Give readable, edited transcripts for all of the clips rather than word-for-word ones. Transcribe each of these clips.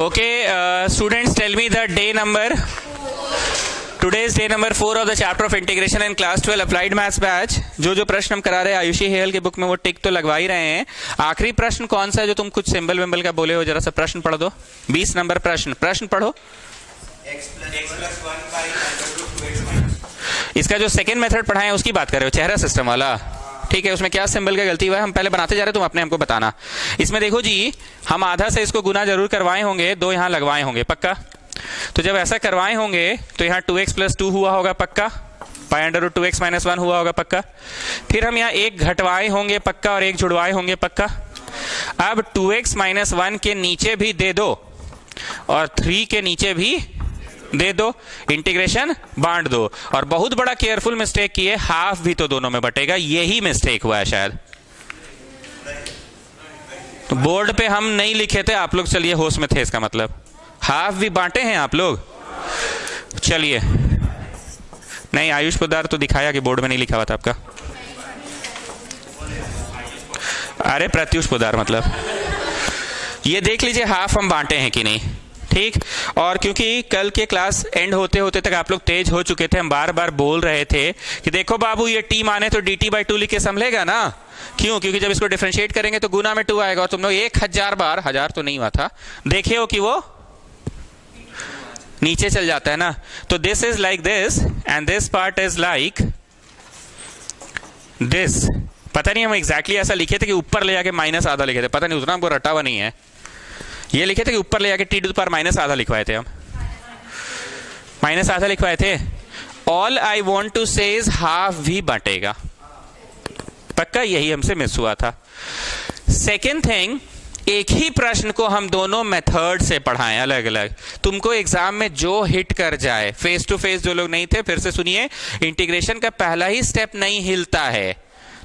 Okay, students, tell me the day number. Today is day number 4 of the chapter of integration in class 12 applied maths batch. जो प्रश्न हम करा रहे हैं Ayushi hair के book में वो टिक तो लगवा ही रहे हैं. आखिरी प्रश्न कौन सा है जो तुम कुछ सिंबल विम्बल का बोले हो? जरा सा प्रश्न पढ़ दो. 20 नंबर प्रश्न पढ़ो. इसका जो सेकेंड मेथड पढ़ाए हैं उसकी बात कर रहे हो, चेहरा सिस्टम वाला. ठीक है, उसमें क्या सिंबल का गलती हुआ है हम पहले बनाते जा रहे हैं, तुम अपने हमको बताना. इसमें देखो जी, हम आधा से इसको गुना जरूर करवाए होंगे, 2 यहाँ लगवाए होंगे पक्का. तो जब ऐसा करवाए होंगे तो यहाँ 2x + 2 हुआ होगा पक्का, π√2x - 1 हुआ होगा पक्का. फिर हम यहाँ 1 घटवाए होंगे पक्का और 1 जुड़वाए होंगे पक्का. अब 2x - 1 के नीचे भी दे दो और 3 के नीचे भी दे दो, इंटीग्रेशन बांट दो. और बहुत बड़ा केयरफुल मिस्टेक किए, हाफ भी तो दोनों में बटेगा, यही मिस्टेक हुआ है शायद. तो बोर्ड पे हम नहीं लिखे थे, आप लोग चलिए होश में थे, इसका मतलब हाफ भी बांटे हैं आप लोग. चलिए, नहीं आयुष पोदार तो दिखाया कि बोर्ड में नहीं लिखा हुआ था आपका. अरे प्रत्युष पोदार, मतलब ये देख लीजिए हाफ हम बांटे हैं कि नहीं. ठीक. और क्योंकि कल के क्लास एंड होते होते तक आप लोग तेज हो चुके थे, हम बार बार बोल रहे थे कि देखो बाबू ये टी माने तो dt/2 लिख के संभलेगा ना. क्यों? क्योंकि जब इसको डिफरेंशिएट करेंगे तो गुना में 2 आएगा और तुम लोग 1000 बार, 1000 तो नहीं हुआ था, देखे हो कि वो नीचे चल जाता है ना. तो this is like this and this part is like this. पता नहीं हम एग्जैक्टली ऐसा लिखे थे कि ऊपर ले जाके माइनस आधा लिखे थे, पता नहीं, उतना हमको रटा हुआ नहीं है. ये लिखे थे कि ऊपर ले जाके t⁻⁻ आधा लिखवाए थे, हम माइनस आधा लिखवाए थे. ऑल आई वॉन्ट टू से इज हाफ भी बांटेगा पक्का, यही हमसे मिस हुआ था. सेकेंड थिंग, एक ही प्रश्न को हम दोनों मेथड से पढ़ाएं अलग अलग. तुमको एग्जाम में जो हिट कर जाए, फेस टू फेस जो लोग नहीं थे फिर से सुनिए, इंटीग्रेशन का पहला ही स्टेप नहीं हिलता है.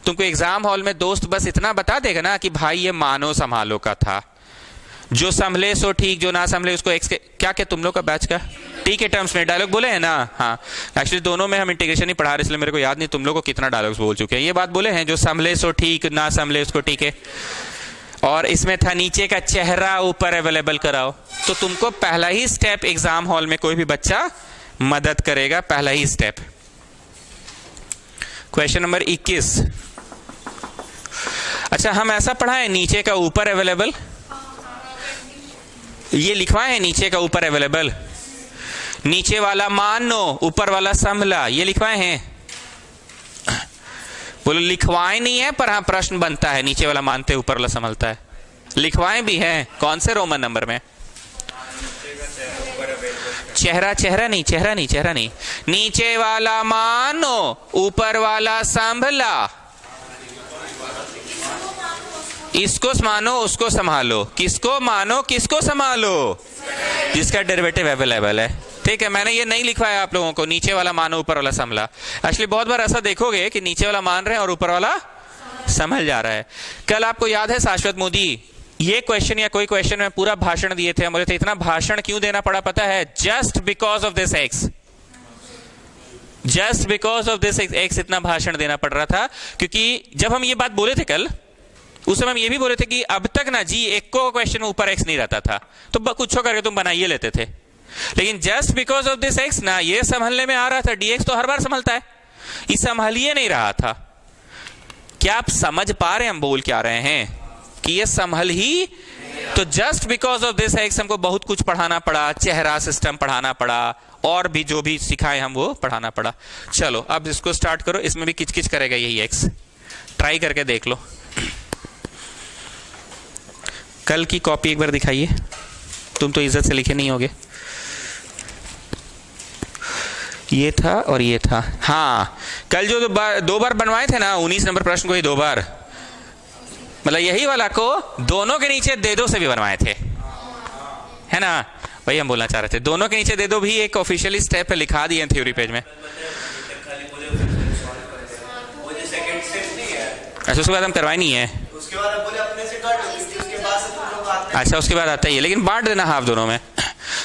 तुमको एग्जाम हॉल में दोस्त बस इतना बता देगा ना कि भाई ये मानो संभालो का था, जो संभले सो ठीक, जो ना संभले उसको एक्स के क्या तुम लोग का बैच का टी के टर्म्स में डायलॉग बोले हैं ना. हाँ, एक्चुअली दोनों में हम इंटीग्रेशन ही पढ़ा रहे, इसलिए मेरे को याद नहीं तुम लोग को कितना डायलॉग्स बोल चुके हैं. ये बात बोले हैं, जो संभले सो ठीक, ना संभले उसको ठीक है. और इसमें था नीचे का चेहरा ऊपर अवेलेबल कराओ. तो तुमको पहला ही स्टेप एग्जाम हॉल में कोई भी बच्चा मदद करेगा, पहला ही स्टेप. Question number 21. अच्छा, हम ऐसा पढ़ाएं नीचे का ऊपर अवेलेबल, ये लिखवाए हैं नीचे का ऊपर अवेलेबल, नीचे वाला मानो ऊपर वाला संभला, ये लिखवाए हैं. बोलो लिखवाए नहीं है, पर हाँ प्रश्न बनता है, नीचे वाला मानते ऊपर वाला संभलता है. लिखवाए भी हैं. कौन से रोमन नंबर में? चेहरा नहीं. नीचे वाला मानो ऊपर वाला संभला, इसको मानो उसको संभालो, किसको मानो किसको संभालो, जिसका डेरिवेटिव अवेलेबल है. ठीक है, मैंने ये नहीं लिखवाया आप लोगों को, नीचे वाला मानो ऊपर वाला संभला. एक्चुअली बहुत बार ऐसा देखोगे कि नीचे वाला मान रहे हैं और ऊपर वाला संभल जा रहा है. कल आपको याद है शाश्वत मोदी ये क्वेश्चन या कोई क्वेश्चन में पूरा भाषण दिए थे, बोले थे इतना भाषण क्यों देना पड़ा पता है? Just because of this x, just because of this x इतना भाषण देना पड़ रहा था. क्योंकि जब हम ये बात बोले थे कल, उस समय हम ये भी बोले थे कि अब तक ना जी एक को क्वेश्चन में ऊपर एक्स नहीं रहता था, तो कुछ करके तुम बनाइए लेते थे. लेकिन just because of this x ना ये संभलने में आ रहा था. dx तो हर बार संभलता है, ये संभलिए नहीं रहा था. क्या आप समझ पा रहे हैं हम बोल क्या रहे हैं? कि ये संभल ही, तो just because of this x हमको बहुत कुछ पढ़ाना पड़ा, चेहरा सिस्टम पढ़ाना पड़ा, और भी जो भी सिखाए हम वो पढ़ाना पड़ा. चलो अब इसको स्टार्ट करो. इसमें भी किचकिच करेगा यही एक्स, ट्राई करके देख लो. कल की कॉपी एक बार दिखाइए, तुम तो इज्जत से लिखे नहीं होगे. ये था और ये था. हाँ, कल जो 2 बार बनवाए थे ना 19 नंबर प्रश्न को, ही 2 बार, मतलब यही वाला को दोनों के नीचे दे दो से भी बनवाए थे, है ना? वही हम बोलना चाह रहे थे, दोनों के नीचे दे दो भी एक ऑफिशियली स्टेप पे लिखा दिए थ्योरी पेज में. अच्छा, उसके बाद हम करवाए नहीं है. अच्छा, उसके बाद आता ही है, लेकिन बांट देना हाफ दोनों में.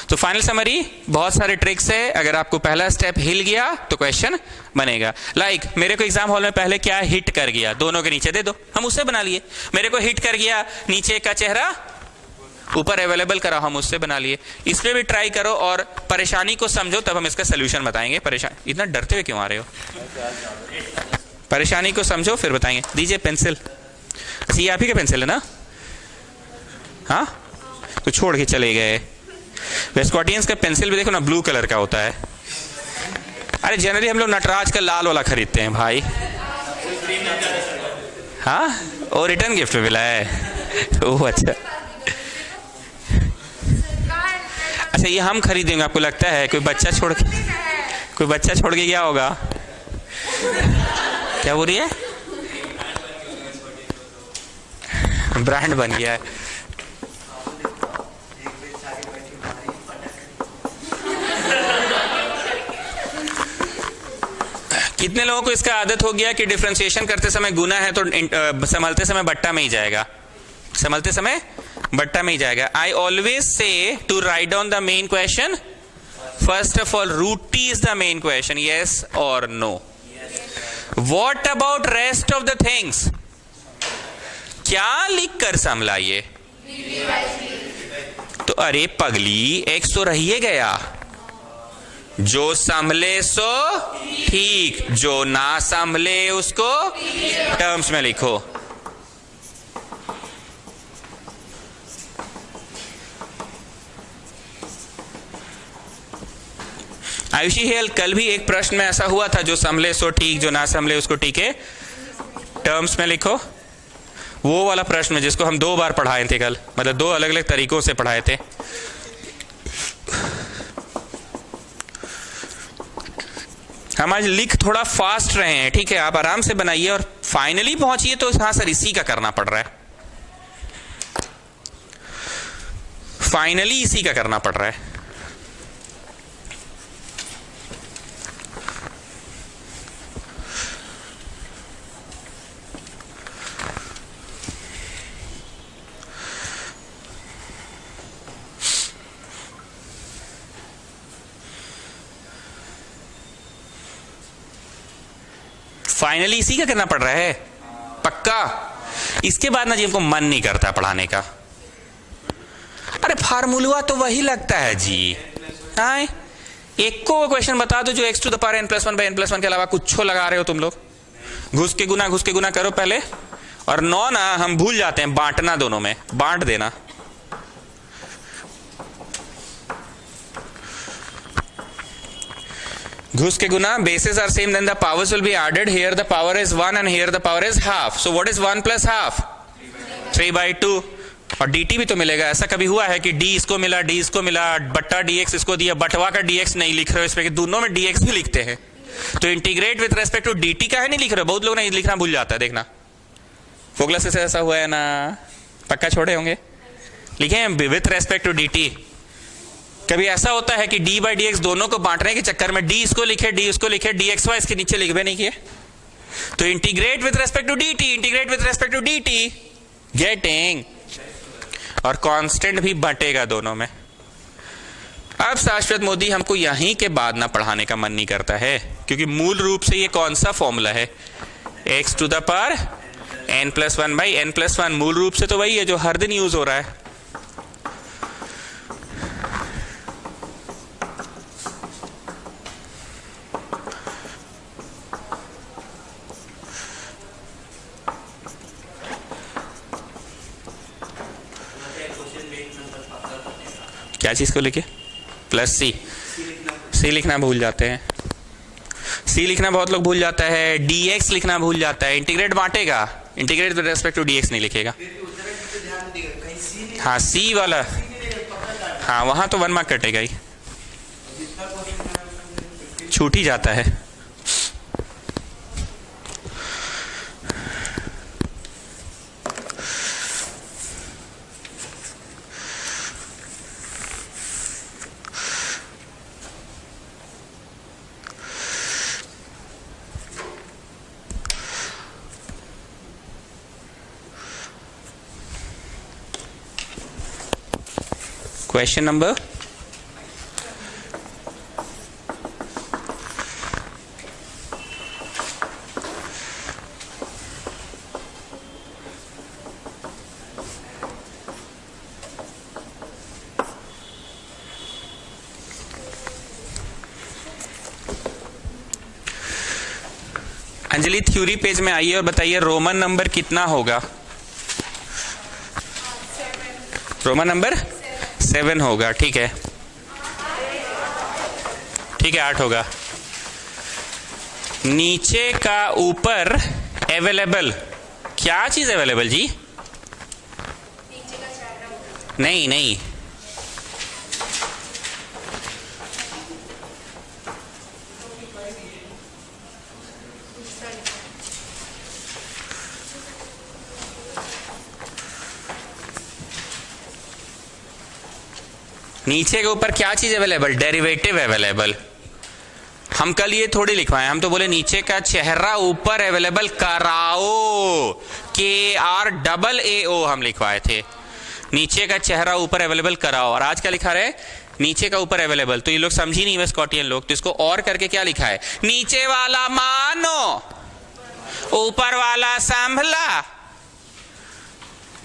तो फाइनल समरी, बहुत सारे ट्रिक्स है. अगर आपको पहला स्टेप हिल गया तो क्वेश्चन बनेगा. लाइक मेरे को एग्जाम हॉल में पहले क्या हिट कर गया, दोनों के नीचे दे दो, हम उससे बना लिए. मेरे को हिट कर गया नीचे का चेहरा ऊपर अवेलेबल करा, हम उससे बना लिए। इसमें भी ट्राई करो और परेशानी को समझो, तब हम इसका सोल्यूशन बताएंगे। इतना डरते हुए क्यों आ रहे हो? परेशानी को समझो फिर बताएंगे। दीजिए पेंसिल। अच्छा, ये आप ही का पेंसिल है ना? हाँ, तो छोड़ के चले गए। वेस्कॉटियंस का पेंसिल भी देखो ना, ब्लू कलर का होता है। अरे जनरली हम लोग नटराज का लाल वाला खरीदते हैं भाई। हाँ, और रिटर्न गिफ्ट में मिला है। ओह अच्छा। अच्छा, ये हम खरीदेंगे आपको लगता है? कोई बच्चा छोड़ के गया होगा। क्या बोल रही है? ब्रांड बन गया है। कितने लोगों को इसका आदत हो गया कि डिफरेंशिएशन करते समय गुना है तो संभलते समय बट्टा में ही जाएगा, संभलते समय बट्टा में ही जाएगा। I always say to write down the main question first of all. Root T is the main question, yes और no. What about rest of the things? क्या लिख कर संभला ये? तो अरे पगली, एक्स तो रहिए गया। जो संभले सो ठीक, जो ना संभले उसको टर्म्स में लिखो। आयुषी हेल, कल भी एक प्रश्न में ऐसा हुआ था, जो संभले सो ठीक, जो ना संभले उसको ठीक है, टर्म्स में लिखो। वो वाला प्रश्न में जिसको हम 2 बार पढ़ाए थे कल, मतलब 2 अलग अलग तरीकों से पढ़ाए थे। हम आज लिख थोड़ा फास्ट रहे हैं, ठीक है? आप आराम से बनाइए और फाइनली पहुंचिए तो हाँ सर इसी का करना पड़ रहा है, फाइनली इसी का करना पड़ रहा है। फाइनली इसी का करना पड़ रहा है पक्का। इसके बाद ना जी हमको मन नहीं करता पढ़ाने का। अरे फार्मूला तो वही लगता है जी। हाँ, एक को क्वेश्चन बता दो जो x to the power n+1/n+1 के अलावा कुछ लगा रहे हो तुम लोग। घुस के गुना करो पहले। और 9 ना हम भूल जाते हैं, बांटना दोनों में, बांट देना। घुस के गुना, bases are same, then the powers will be added. Here the power is 1 and here the power is half. So what is 1 plus half? 3/2. और dt भी तो मिलेगा। ऐसा कभी हुआ है कि d इसको मिला, d इसको मिला, बट्टा dx इसको दिया, बटवा का dx नहीं लिख रहे हो इसमें, कि दोनों में dx भी लिखते हैं। तो integrate with respect to dt का है नहीं लिख रहे हो। बहुत लोग ना लिखना भूल जाता है, देखना। फोगलस से ऐसा हुआ है ना, पक्का छोड़े होंगे। लिखे विथ रेस्पेक्ट टू dt। कभी ऐसा होता है कि d/dx दोनों को बांटने के चक्कर में d इसको लिखे, d उसको लिखे, dxy इसके नीचे लिखवे नहीं किए। तो integrate with respect to dt, integrate with respect to dt, getting. और कांस्टेंट भी बटेगा दोनों में। अब शाश्वत मोदी हमको यहीं के बाद ना पढ़ाने का मन नहीं करता है, क्योंकि मूल रूप से ये कौन सा फॉर्मूला है? x to the power n+1/n+1। मूल रूप से तो वही है जो हर दिन यूज हो रहा है। क्या चीज को लेके? प्लस सी लिखना भूल जाते हैं। सी लिखना बहुत लोग भूल जाता है, dx लिखना भूल जाता है। इंटीग्रेट बांटेगा, integrate with respect to dx नहीं लिखेगा। हाँ सी वाला, हाँ वहां तो 1 मार्क कटेगा ही, छूट ही जाता है। Question number? Anjali theory page में आइए और बताइए रोमन नंबर कितना होगा। रोमन नंबर 7 होगा। ठीक है, ठीक है, 8 होगा। नीचे का ऊपर अवेलेबल, क्या चीज अवेलेबल जी? नहीं नहीं, नीचे के ऊपर क्या चीज अवेलेबल? Derivative available. हम कल ये थोड़ी लिखवाए, हम तो बोले नीचे का चेहरा ऊपर अवेलेबल कराओ, KRAAO हम लिखवाए थे। नीचे का चेहरा ऊपर अवेलेबल कराओ, और आज क्या लिखा रहे? नीचे का ऊपर अवेलेबल। तो ये लोग समझी नहीं, वे स्कॉटियन लोग, तो इसको और करके क्या लिखा है? नीचे वाला मानो, ऊपर वाला संभला।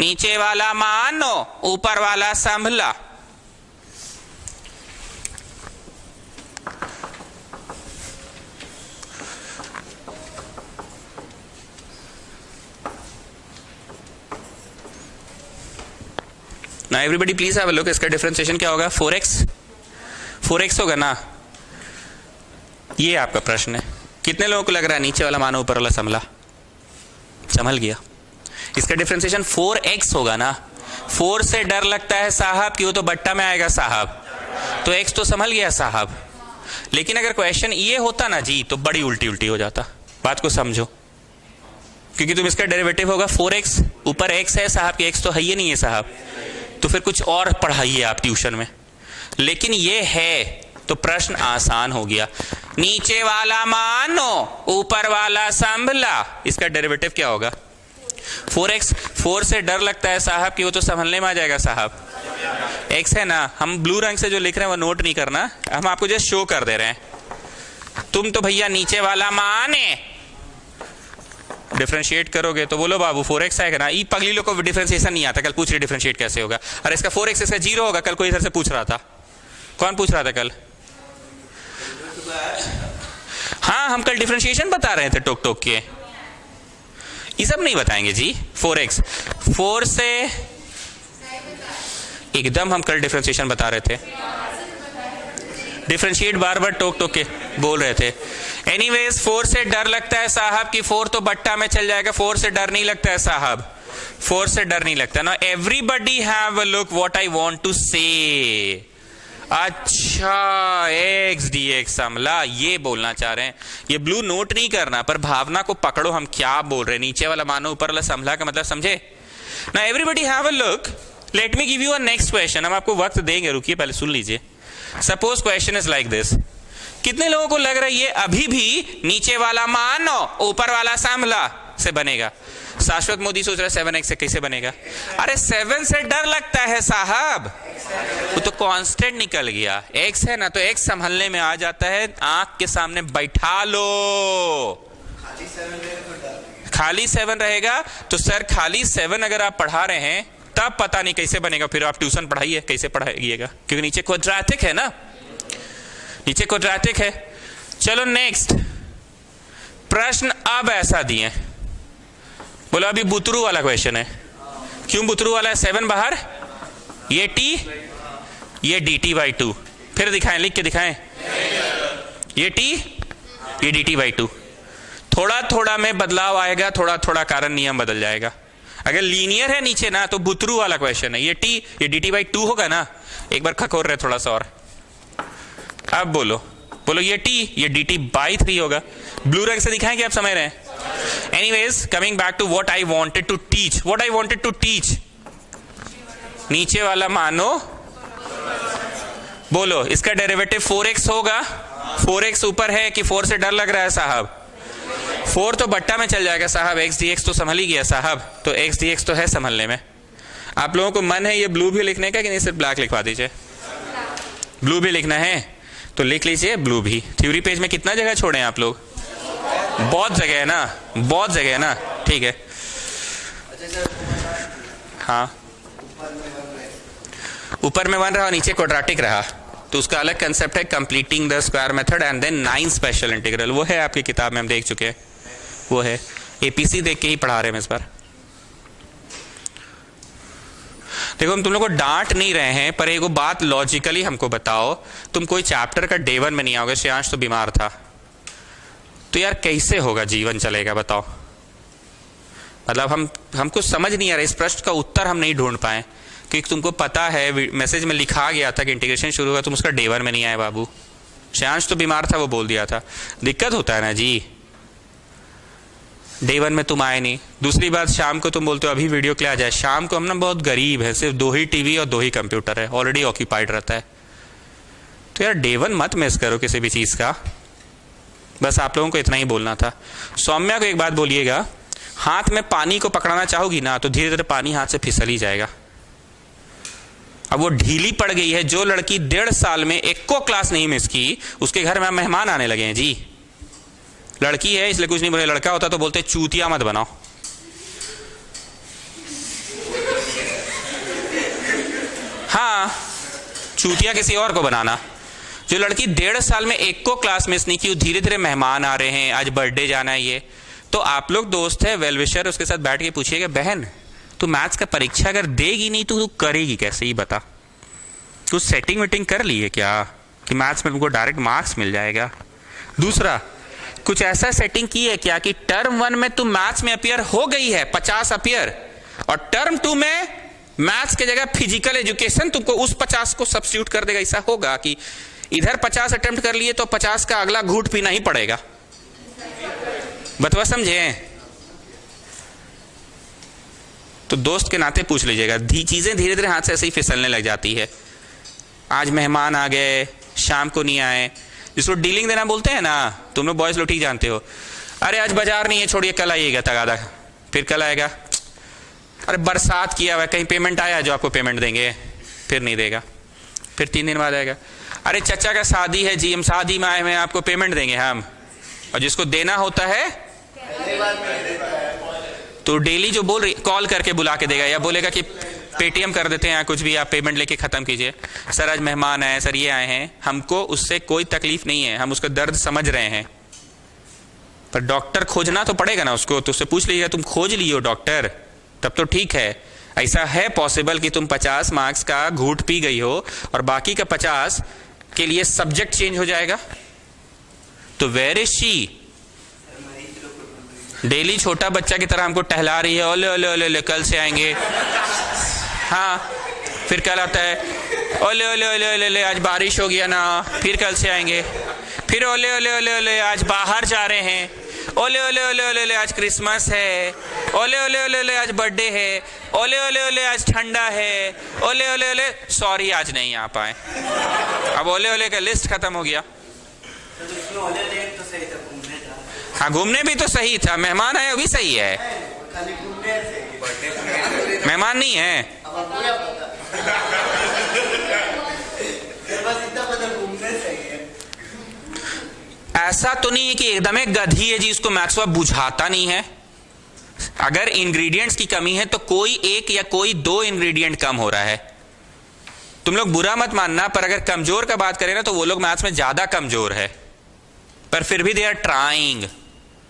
नीचे वाला मानो, ऊपर वाला संभला। ना everybody please have a look, इसका डिफरेंशिएशन क्या होगा? 4x होगा ना। ये आपका प्रश्न है। कितने लोगों को लग रहा है नीचे वाला मानो ऊपर वाला संभला? संभल गया। इसका डिफरेंशिएशन 4x होगा ना। 4 से डर लगता है साहब कि वो तो बट्टा में आएगा साहब, तो x तो संभल गया साहब। लेकिन अगर क्वेश्चन ये होता ना जी, तो बड़ी उल्टी उल्टी हो जाता। बात को समझो, क्योंकि तुम इसका डेरिवेटिव होगा 4x, ऊपर x है साहब की, x तो है ही नहीं है साहब, तो फिर कुछ और पढ़ाइए आप ट्यूशन में। लेकिन ये है तो प्रश्न आसान हो गया। नीचे वाला मानो, ऊपर वाला संभला। इसका डेरिवेटिव क्या होगा? 4x। 4 से डर लगता है साहब कि वो तो संभलने में आ जाएगा साहब, x है ना। हम ब्लू रंग से जो लिख रहे हैं वो नोट नहीं करना, हम आपको जस्ट शो कर दे रहे हैं। तुम तो भैया नीचे वाला माने डिफरेंशिएट करोगे तो बोलो बाबू 4x आएगा ना। ई पगली लोग को डिफरेंशिएशन नहीं आता, कल पूछ रहे डिफरेंशिएट कैसे होगा। अरे इसका 4x, इसका 0 होगा। कल कोई इधर से पूछ रहा था, कौन पूछ रहा था कल? हाँ, हम कल डिफरेंशिएशन बता रहे थे टोक टोक के। ये सब नहीं बताएंगे जी। 4x, 4 से एकदम हम कल डिफरेंशिएशन बता रहे थे। डिफरेंशिएट बार बार टोक टोक के बोल रहे थे। एनीवेज 4 से डर लगता है साहब कि 4 तो बट्टा में चल जाएगा। 4 से डर नहीं लगता है साहब, 4 से डर नहीं लगता ना। Everybody have a look what I want to say. अच्छा, x dx संभला, ये बोलना चाह रहे हैं। ये ब्लू नोट नहीं करना, पर भावना को पकड़ो हम क्या बोल रहे हैं। नीचे वाला मानो, ऊपर वाला संभला का मतलब समझे ना। Everybody have a look. Let me give you a next question. हम आपको वक्त देंगे, रुकिए पहले सुन लीजिए। Suppose question is like this. कितने लोगों को लग रहा है ये अभी भी नीचे वाला मानो ऊपर वाला संभला से बनेगा? शाश्वत मोदी सोच रहा है 7x से कैसे बनेगा? अरे 7 से डर लगता है साहब, वो तो कांस्टेंट निकल गया। x है ना, तो x संभलने में आ जाता है। आंख के सामने बैठा लो। खाली 7 रहेगा तो सर खाली 7 अगर आप पढ़ा रहे हैं तब पता नहीं कैसे बनेगा। फिर आप ट्यूशन पढ़ाइए, कैसे पढ़ाइएगा? क्योंकि नीचे क्वाड्रेटिक है ना, नीचे क्वाड्रेटिक है। चलो नेक्स्ट प्रश्न अब ऐसा दिए, बोलो अभी बुतरू वाला क्वेश्चन है। क्यों बुतरू वाला है? 7 बाहर, ये t, ये dt/2। फिर दिखाएं, लिख के दिखाएं। ये t, ये dt/2। थोड़ा थोड़ा में बदलाव आएगा, थोड़ा थोड़ा कारण नियम बदल जाएगा। अगर लीनियर है नीचे ना तो बुतरू वाला क्वेश्चन है। ये t, ये dt/2 होगा ना। एक बार खकोर रहे थोड़ा सा और। अब बोलो बोलो ये t, ये dt/3 होगा। ब्लू रंग से दिखाएं कि आप समझ रहे हैं? Anyways coming back to what I wanted to teach. What I wanted to teach, नीचे वाला मानो, बोलो इसका डेरिवेटिव 4x होगा। 4x ऊपर है कि 4 से डर लग रहा है साहब? 4 तो बट्टा में चल जाएगा साहब, x dx तो संभल ही गया साहब, तो x dx तो है संभलने में। आप लोगों को मन है ये ब्लू भी लिखने का कि नहीं? सिर्फ ब्लैक लिखवा दीजिए। ब्लू भी लिखना है तो लिख लीजिए ब्लू भी। थ्योरी पेज में कितना जगह छोड़े हैं आप लोग? बहुत जगह है ना, बहुत जगह है ना। ठीक है, हाँ, ऊपर में 1 रहा और नीचे क्वाड्रेटिक रहा, तो उसका अलग कंसेप्ट है, completing the square method and then 9 special integral. वो है आपकी किताब में, हम देख चुके हैं। वो है एपीसी देख के ही पढ़ा रहे हैं इस बार। देखो हम तुम लोग को डांट नहीं रहे हैं, पर एक बात लॉजिकली हमको बताओ, तुम कोई चैप्टर का डे 1 में नहीं आओगे, श्रेयांश तो बीमार था, तो यार कैसे होगा, जीवन चलेगा बताओ। मतलब हमको समझ नहीं आ रहा, इस प्रश्न का उत्तर हम नहीं ढूंढ पाए, क्योंकि तुमको पता है मैसेज में लिखा गया था कि इंटीग्रेशन शुरू होगा, तुम उसका डे 1 में नहीं आए बाबू। श्रेयांश तो बीमार था, वो बोल दिया था, दिक्कत होता है ना जी, डे 1 में तुम आए नहीं। दूसरी बात, शाम को तुम बोलते हो अभी वीडियो के लिए आ जाए, शाम को हम ना बहुत गरीब है, सिर्फ 2 ही टीवी और 2 ही कंप्यूटर है, ऑलरेडी ऑक्यूपाइड रहता है, तो यार डे 1 मत मिस करो किसी भी चीज का। बस आप लोगों को इतना ही बोलना था। सौम्या को एक बात बोलिएगा, हाथ में पानी को पकड़ना चाहोगी ना तो धीरे धीरे पानी हाथ से फिसल ही जाएगा। अब वो ढीली पड़ गई है, जो लड़की 1.5 साल में एक को क्लास नहीं मिस की, उसके घर में मेहमान आने लगे हैं जी। लड़की है इसलिए कुछ नहीं बोले, लड़का होता तो बोलते चूतिया मत बनाओ। हाँ, चूतिया किसी और को बनाना। जो लड़की 1.5 साल में एक को क्लास मिस नहीं की, धीरे धीरे मेहमान आ रहे हैं, आज बर्थडे जाना है ये, तो आप लोग दोस्त है, वेल विशर, उसके साथ बैठ के पूछिएगा, बहन तू मैथ्स का परीक्षा अगर देगी नहीं तो तू करेगी कैसे, ही बता। कुछ सेटिंग वेटिंग कर ली है क्या कि मैथ्स में तुमको डायरेक्ट मार्क्स मिल जाएगा? दूसरा, कुछ ऐसा सेटिंग की है क्या कि टर्म 1 में तुम मैथ्स में अपियर हो गई है 50 अपियर, और टर्म 2 में मैथ्स के जगह फिजिकल एजुकेशन तुमको उस 50 को सब्स्टिट्यूट कर देगा? ऐसा होगा कि इधर 50 अटेम्प्ट कर लिए तो 50 का अगला घूट पीना ही पड़ेगा? बतवा समझे? तो दोस्त के नाते पूछ लीजिएगा, चीजें धीरे धीरे हाथ से ऐसे ही फिसलने लग जाती है। आज मेहमान आ गए, शाम को नहीं आए, जिसको डीलिंग देना बोलते हैं ना, तुम लोग बॉयज लोग ठीक जानते हो, अरे आज बाजार नहीं है, छोड़िए कल आइएगा तगादा, फिर कल आएगा, अरे बरसात किया हुआ है, कहीं पेमेंट आया जो आपको पेमेंट देंगे, फिर नहीं देगा, फिर 3 दिन बाद आएगा, अरे चचा का शादी है जी, हम शादी में आए हुए हैं, आपको पेमेंट देंगे हम, और जिसको देना होता है तो डेली जो बोल रही, कॉल करके बुला के देगा, या बोलेगा कि पेटीएम कर देते हैं, कुछ भी आप पेमेंट लेके खत्म कीजिए। सर आज मेहमान आए, सर ये आए हैं, हमको उससे कोई तकलीफ नहीं है, हम उसका दर्द समझ रहे हैं, पर डॉक्टर खोजना तो पड़ेगा ना उसको, तो उससे पूछ लीजिएगा, तुम खोज लियो डॉक्टर, तब तो ठीक है। ऐसा है पॉसिबल कि तुम 50 मार्क्स का घूट पी गई हो और बाकी का 50 के लिए सब्जेक्ट चेंज हो जाएगा? तो वेयर इज शी? डेली छोटा बच्चा की तरह हमको टहला रही है, ओले ओले ओले ओले कल से आएंगे, हाँ, फिर कल आता है, ओले ओले ओले ओले ओले आज बारिश हो गया ना, फिर कल से आएंगे, फिर ओले ओले ओले ओले आज बाहर जा रहे हैं, ओले ओले ओले ओले ओले आज क्रिसमस है, ओले ओले ओले ओले आज बर्थडे है, ओले ओले ओले आज ठंडा है, ओले ओले ओले सॉरी आज नहीं आ पाए। अब ओले ओले का लिस्ट खत्म हो गया। हाँ, घूमने भी तो सही था, मेहमान आए वो भी सही है, मेहमान नहीं है। ऐसा तो नहीं है कि एकदम एक गधी है जी, उसको मैथ्स बुझाता नहीं है। अगर इंग्रेडिएंट्स की कमी है तो कोई एक या कोई 2 इंग्रेडिएंट कम हो रहा है। तुम लोग बुरा मत मानना, पर अगर कमजोर का बात करें ना तो वो लोग मैथ्स में ज्यादा कमजोर है, पर फिर भी दे आर ट्राइंग।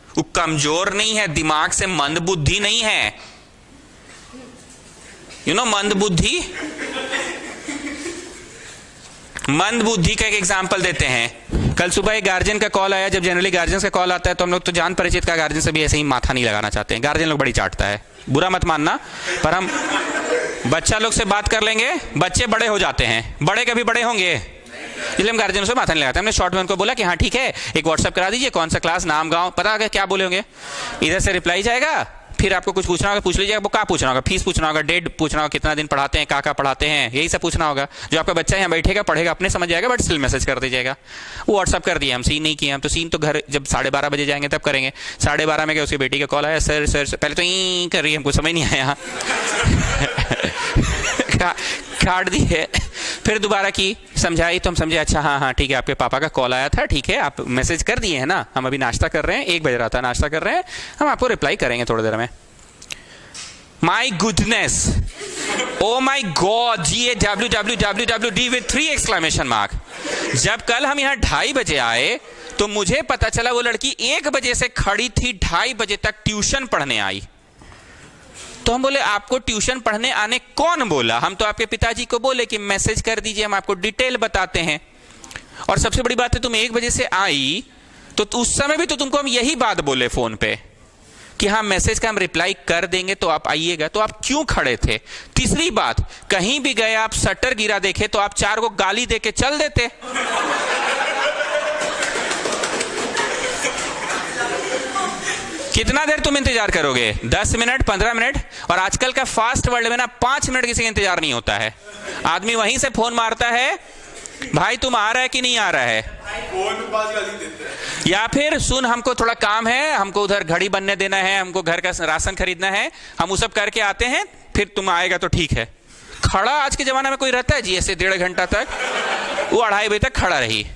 वो कमजोर नहीं है, दिमाग से मंद बुद्धि नहीं है, यू नो मंद बुद्धि। मंद बुद्धि का एक एग्जांपल देते हैं। कल सुबह एक गार्जियन का कॉल आया, जब जनरली गार्जियन का कॉल आता है तो हम लोग तो जान परिचित का गार्जियन से भी ऐसे ही माथा नहीं लगाना चाहते हैं, गार्जियन लोग बड़ी चाटता है, बुरा मत मानना, पर हम बच्चा लोग से बात कर लेंगे, बच्चे बड़े हो जाते हैं, बड़े कभी बड़े होंगे, इसलिए हम गार्जियनों से माथा नहीं लगाते। हमने शॉर्ट में उनको बोला कि हाँ ठीक है, एक व्हाट्सएप करा दीजिए, कौन सा क्लास, नाम, गांव, पता है क्या बोले होंगे, इधर से रिप्लाई जाएगा, फिर आपको कुछ पूछना होगा, पूछ लीजिएगा, वो क्या पूछना होगा, फीस पूछना होगा, डेट पूछना होगा, कितना दिन पढ़ाते हैं, क्या पढ़ाते हैं, यही सब पूछना होगा। जो आपका बच्चा यहाँ बैठेगा पढ़ेगा, अपने समझ जाएगा, बट स्टिल मैसेज कर दीजिएगा। वो व्हाट्सएप कर दिया, हम सीन नहीं किए, हम तो सीन तो घर जब 12:30 बजे जाएंगे तब करेंगे। 12:30 में क्या उसकी बेटी का कॉल आया, सर सर, पहले तो यहीं कर रही है, हमको समझ नहीं आया काट दी है, फिर दोबारा की, समझाई तो हम समझे, अच्छा हाँ हाँ ठीक है, आपके पापा का कॉल आया था, ठीक है, आप मैसेज कर दिए हैं ना, हम अभी नाश्ता कर रहे हैं, 1 बज रहा था, नाश्ता कर रहे हैं, हम आपको रिप्लाई करेंगे थोड़ी देर में। My goodness, oh my God, GAWWWD with 3 exclamation mark। जब कल हम यहाँ 2:30 बजे आए तो मुझे पता चला वो लड़की 1 बजे से खड़ी थी, 2:30 बजे तक ट्यूशन पढ़ने आई। तो हम बोले आपको ट्यूशन पढ़ने आने कौन बोला? हम तो आपके पिताजी को बोले कि मैसेज कर दीजिए, हम आपको डिटेल बताते हैं। और सबसे बड़ी बात है तुम 1 बजे से आई तो उस समय भी तो तुमको हम यही बात बोले फोन पे कि हाँ मैसेज का हम रिप्लाई कर देंगे तो आप आइएगा, तो आप क्यों खड़े थे? तीसरी बात, कहीं भी गए आप शटर गिरा देखे तो आप 4 को गाली देके चल देते। कितना देर तुम इंतजार करोगे? 10 मिनट, 15 मिनट? और आजकल का फास्ट वर्ल्ड में ना 5 मिनट किसी का इंतजार नहीं होता है। आदमी वहीं से फोन मारता है, भाई तुम आ रहा है कि नहीं आ रहा है, या फिर सुन हमको थोड़ा काम है, हमको उधर घड़ी बनने देना है, हमको घर का राशन खरीदना है, हम वो सब करके आते हैं, फिर तुम आएगा तो ठीक है। खड़ा आज के जमाने में कोई रहता है जी ऐसे 1.5 घंटा तक? वो 2:30 बजे तक खड़ा रही।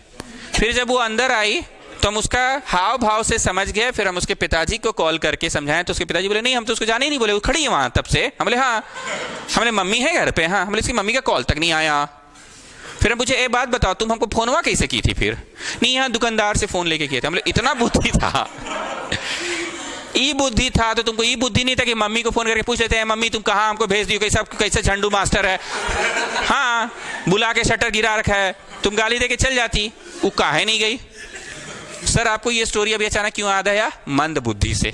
फिर जब वो अंदर आई तो हम उसका हाव भाव से समझ गए। फिर हम उसके पिताजी को कॉल करके समझाएं तो उसके पिताजी बोले नहीं हम तो उसको जाने ही नहीं, बोले वो खड़ी है वहां तब से। हम बोले हाँ। हमने मम्मी है घर पे? हाँ। हमने इसकी मम्मी का कॉल तक नहीं आया। फिर मुझे एक बात बताओ तुम हमको फोनवा कैसे की थी? फिर नहीं यहाँ दुकानदार से फोन लेके किए थे। हमने इतना बुद्धि था, ई बुद्धि था तो तुमको ई बुद्धि नहीं था कि मम्मी को फोन करके पूछ लेते हैं मम्मी तुम कहाँ, हमको भेज दियो, कैसा झंडू मास्टर है। हाँ बुला के शटर गिरा रखा है, तुम गाली दे के चल जाती, वो काहे नहीं गई? सर आपको ये स्टोरी अभी अचानक क्यों याद आया? मंद बुद्धि से।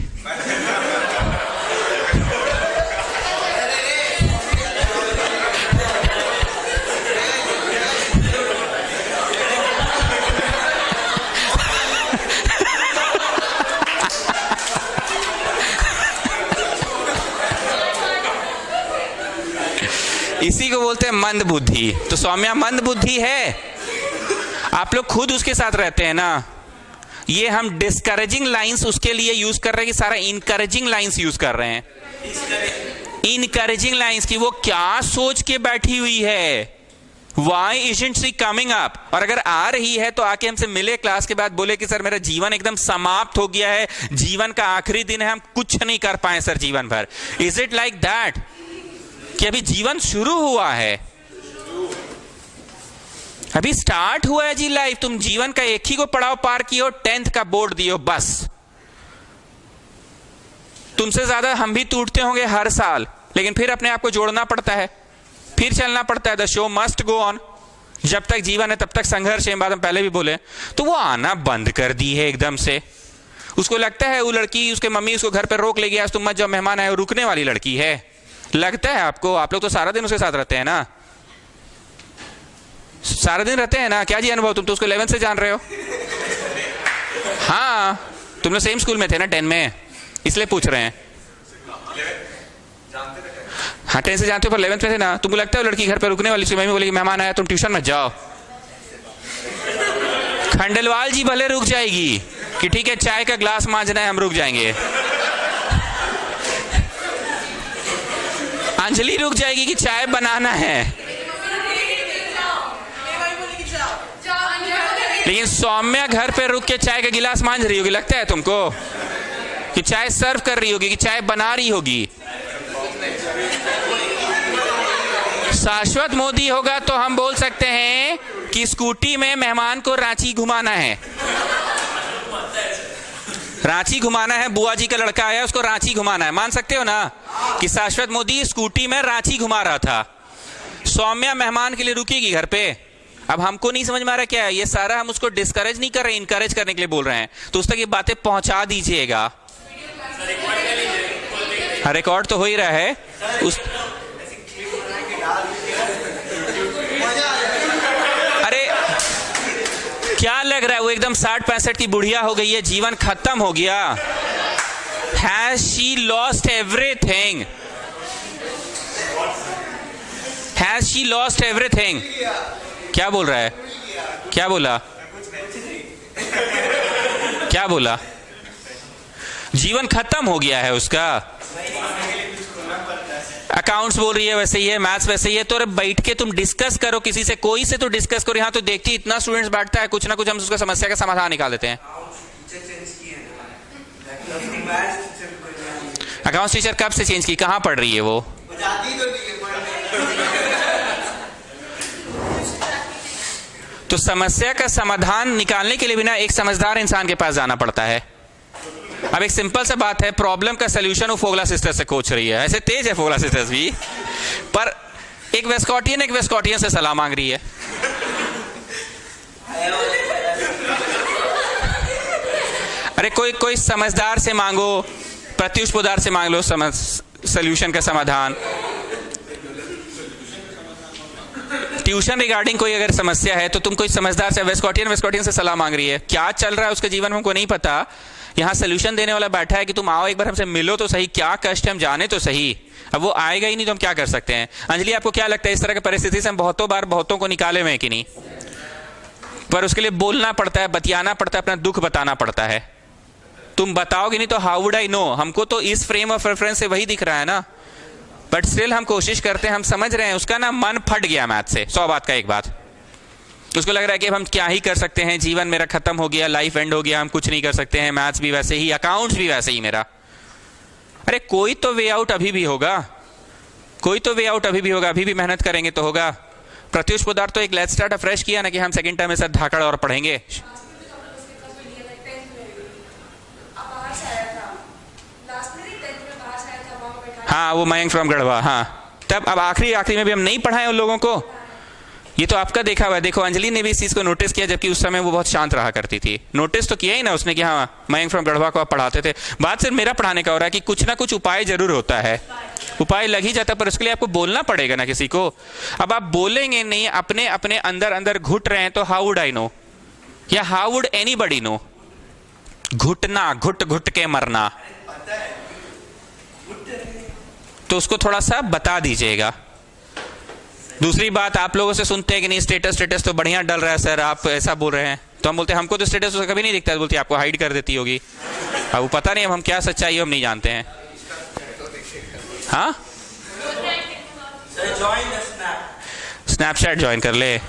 इसी को बोलते हैं मंद बुद्धि। तो सौम्या मंद बुद्धि है। आप लोग खुद उसके साथ रहते हैं ना। ये हम डिस्करेजिंग लाइंस उसके लिए यूज कर रहे हैं कि सारा इनकरेजिंग लाइंस यूज कर रहे हैं? इनकरेजिंग लाइंस की वो क्या सोच के बैठी हुई है, Why isn't she coming up? और अगर आ रही है तो आके हमसे मिले क्लास के बाद, बोले कि सर मेरा जीवन एकदम समाप्त हो गया है, जीवन का आखिरी दिन है, हम कुछ नहीं कर पाए सर जीवन भर। इज इट लाइक दैट कि अभी जीवन शुरू हुआ है, अभी स्टार्ट हुआ है जी लाइफ। तुम जीवन का एक ही को पड़ाव पार किए, 10th का बोर्ड दियो बस। तुमसे ज्यादा हम भी टूटते होंगे हर साल, लेकिन फिर अपने आप को जोड़ना पड़ता है, फिर चलना पड़ता है। The show must go on. जब तक जीवन है तब तक संघर्ष है, बात हम पहले भी बोले। तो वो आना बंद कर दी है एकदम से। उसको लगता है वो लड़की, उसके मम्मी उसको घर पर रोक ले गया, तुम मत जाओ मेहमान आए, वो रुकने वाली लड़की है। लगता है आपको? आप लोग तो सारा दिन उसके साथ रहते हैं ना, सारा दिन रहते हैं ना। क्या जी अनुभव, तुम तो उसको 11 से जान रहे हो। हाँ तुम लोग सेम स्कूल में थे ना 10 में, इसलिए पूछ रहे हैं। हाँ 10 से जानते हो, पर 11th में थे ना। तुमको लगता है वो लड़की घर पे रुकने वाली? उसकी मम्मी बोली मेहमान आया तुम ट्यूशन मत जाओ। खंडेलवाल जी भले रुक जाएगी कि ठीक है चाय का ग्लास मांजना है, हम रुक जाएंगे। अंजलि रुक जाएगी कि चाय बनाना है, लेकिन सौम्या घर पे रुक के चाय का गिलास मांझ रही होगी। लगता है तुमको कि चाय सर्व कर रही होगी, कि चाय बना रही होगी? शाश्वत मोदी होगा तो हम बोल सकते हैं कि स्कूटी में मेहमान को रांची घुमाना है, रांची घुमाना है। बुआ जी का लड़का आया, उसको रांची घुमाना है। मान सकते हो ना कि शाश्वत मोदी स्कूटी में रांची घुमा रहा था। सौम्या मेहमान के लिए रुकेगी घर पे। अब हमको नहीं समझ में आ रहा क्या है ये सारा, हम उसको डिस्करेज नहीं कर रहे, इनकरेज करने के लिए बोल रहे हैं। तो उस तक ये बातें पहुंचा दीजिएगा। रिकॉर्ड तो हो ही रहा है उस। अरे क्या लग रहा है वो एकदम 60-65 की बुढ़िया हो गई है, जीवन खत्म हो गया। Has she lost everything? Has she lost everything? क्या बोल रहा है? क्या बोला? क्या बोला? जीवन खत्म हो गया है उसका। अकाउंट्स बोल रही है वैसे ही है, मैथ्स वैसे ही है। तो बैठ के तुम डिस्कस करो किसी से, कोई से तो डिस्कस करो। यहाँ तो देखती इतना स्टूडेंट्स बैठता है, कुछ ना कुछ हम उसका समस्या का समाधान निकाल देते हैं। अकाउंट्स टीचर कब से चेंज की? कहाँ पढ़ रही है वो? तो तो समस्या का समाधान निकालने के लिए भी ना एक समझदार इंसान के पास जाना पड़ता है। अब एक सिंपल सा बात है, प्रॉब्लम का सलूशन वो फोगला सिस्टर्स से खोज रही है, ऐसे तेज है फोगला सिस्टर्स भी, पर एक वेस्कॉटियन से सलाह मांग रही है। अरे कोई समझदार से मांगो, प्रत्युष पोदार से मांग लो सलूशन का समाधान। ट्यूशन रिगार्डिंग कोई अगर समस्या है तो तुम कोई समझदार से, वेस्कॉटियन से सलाह मांग रही है, क्या चल रहा है उसके जीवन में हमको नहीं पता, यहाँ सोल्यूशन देने वाला बैठा है कि तुम आओ एक बार हमसे मिलो तो सही, क्या कष्ट है हम जाने तो सही। अब वो आएगा ही नहीं तो हम क्या कर सकते हैं। अंजलि आपको क्या लगता है इस तरह की परिस्थिति से हम बहुतों को निकाले हुए हैं कि नहीं? पर उसके लिए बोलना पड़ता है, बतियाना पड़ता है, अपना दुख बताना पड़ता है। तुम बताओगे नहीं तो हाउ वुड आई नो। हमको तो इस फ्रेम ऑफ रेफरेंस से वही दिख रहा है ना, बट स्टिल हम कोशिश करते हैं, हम समझ रहे हैं उसका ना मन फट गया मैथ से, 100 बात का एक बात। उसको लग रहा है कि हम क्या ही कर सकते हैं, जीवन मेरा खत्म हो गया, लाइफ एंड हो गया, हम कुछ नहीं कर सकते हैं, मैथ्स भी वैसे ही, अकाउंट्स भी वैसे ही मेरा। अरे कोई तो वे आउट अभी भी होगा, अभी भी मेहनत करेंगे तो होगा। प्रत्युष पोदार तो एक लेट्स स्टार्ट अफ्रेश किया ना कि हम सेकंड टर्म में साथ धाकड़ और पढ़ेंगे। हाँ वो मयंक फ्रॉम गढ़वा, हाँ तब अब आखिरी में भी हम नहीं पढ़ाए उन लोगों को। ये तो आपका देखा हुआ है। देखो अंजलि ने भी इस चीज को नोटिस किया, जबकि उस समय वो बहुत शांत रहा करती थी। नोटिस तो किया ही ना उसने कि हाँ मयंक फ्रॉम गढ़वा को आप पढ़ाते थे। बात सिर्फ मेरा पढ़ाने का हो रहा है कि कुछ ना कुछ उपाय जरूर होता है, उपाय लग ही जाता है, पर उसके लिए आपको बोलना पड़ेगा ना किसी को। अब आप बोलेंगे नहीं, अपने अपने अंदर घुट रहे हैं, तो हाउ वुड आई नो या हाउ वुड एनीबडी नो? घुटना, घुट के मरना, तो उसको थोड़ा सा बता दीजिएगा। दूसरी बात, आप लोगों से सुनते हैं कि नहीं स्टेटस तो बढ़िया डल रहा है सर, आप ऐसा बोल रहे हैं, तो हम बोलते हैं हमको तो स्टेटस उसका कभी नहीं दिखता है। बोलती है आपको हाइड कर देती होगी। अब वो पता नहीं, हम क्या सच्चाई हम नहीं जानते हैं। हाँ स्नैपचैट ज्वाइन कर ले।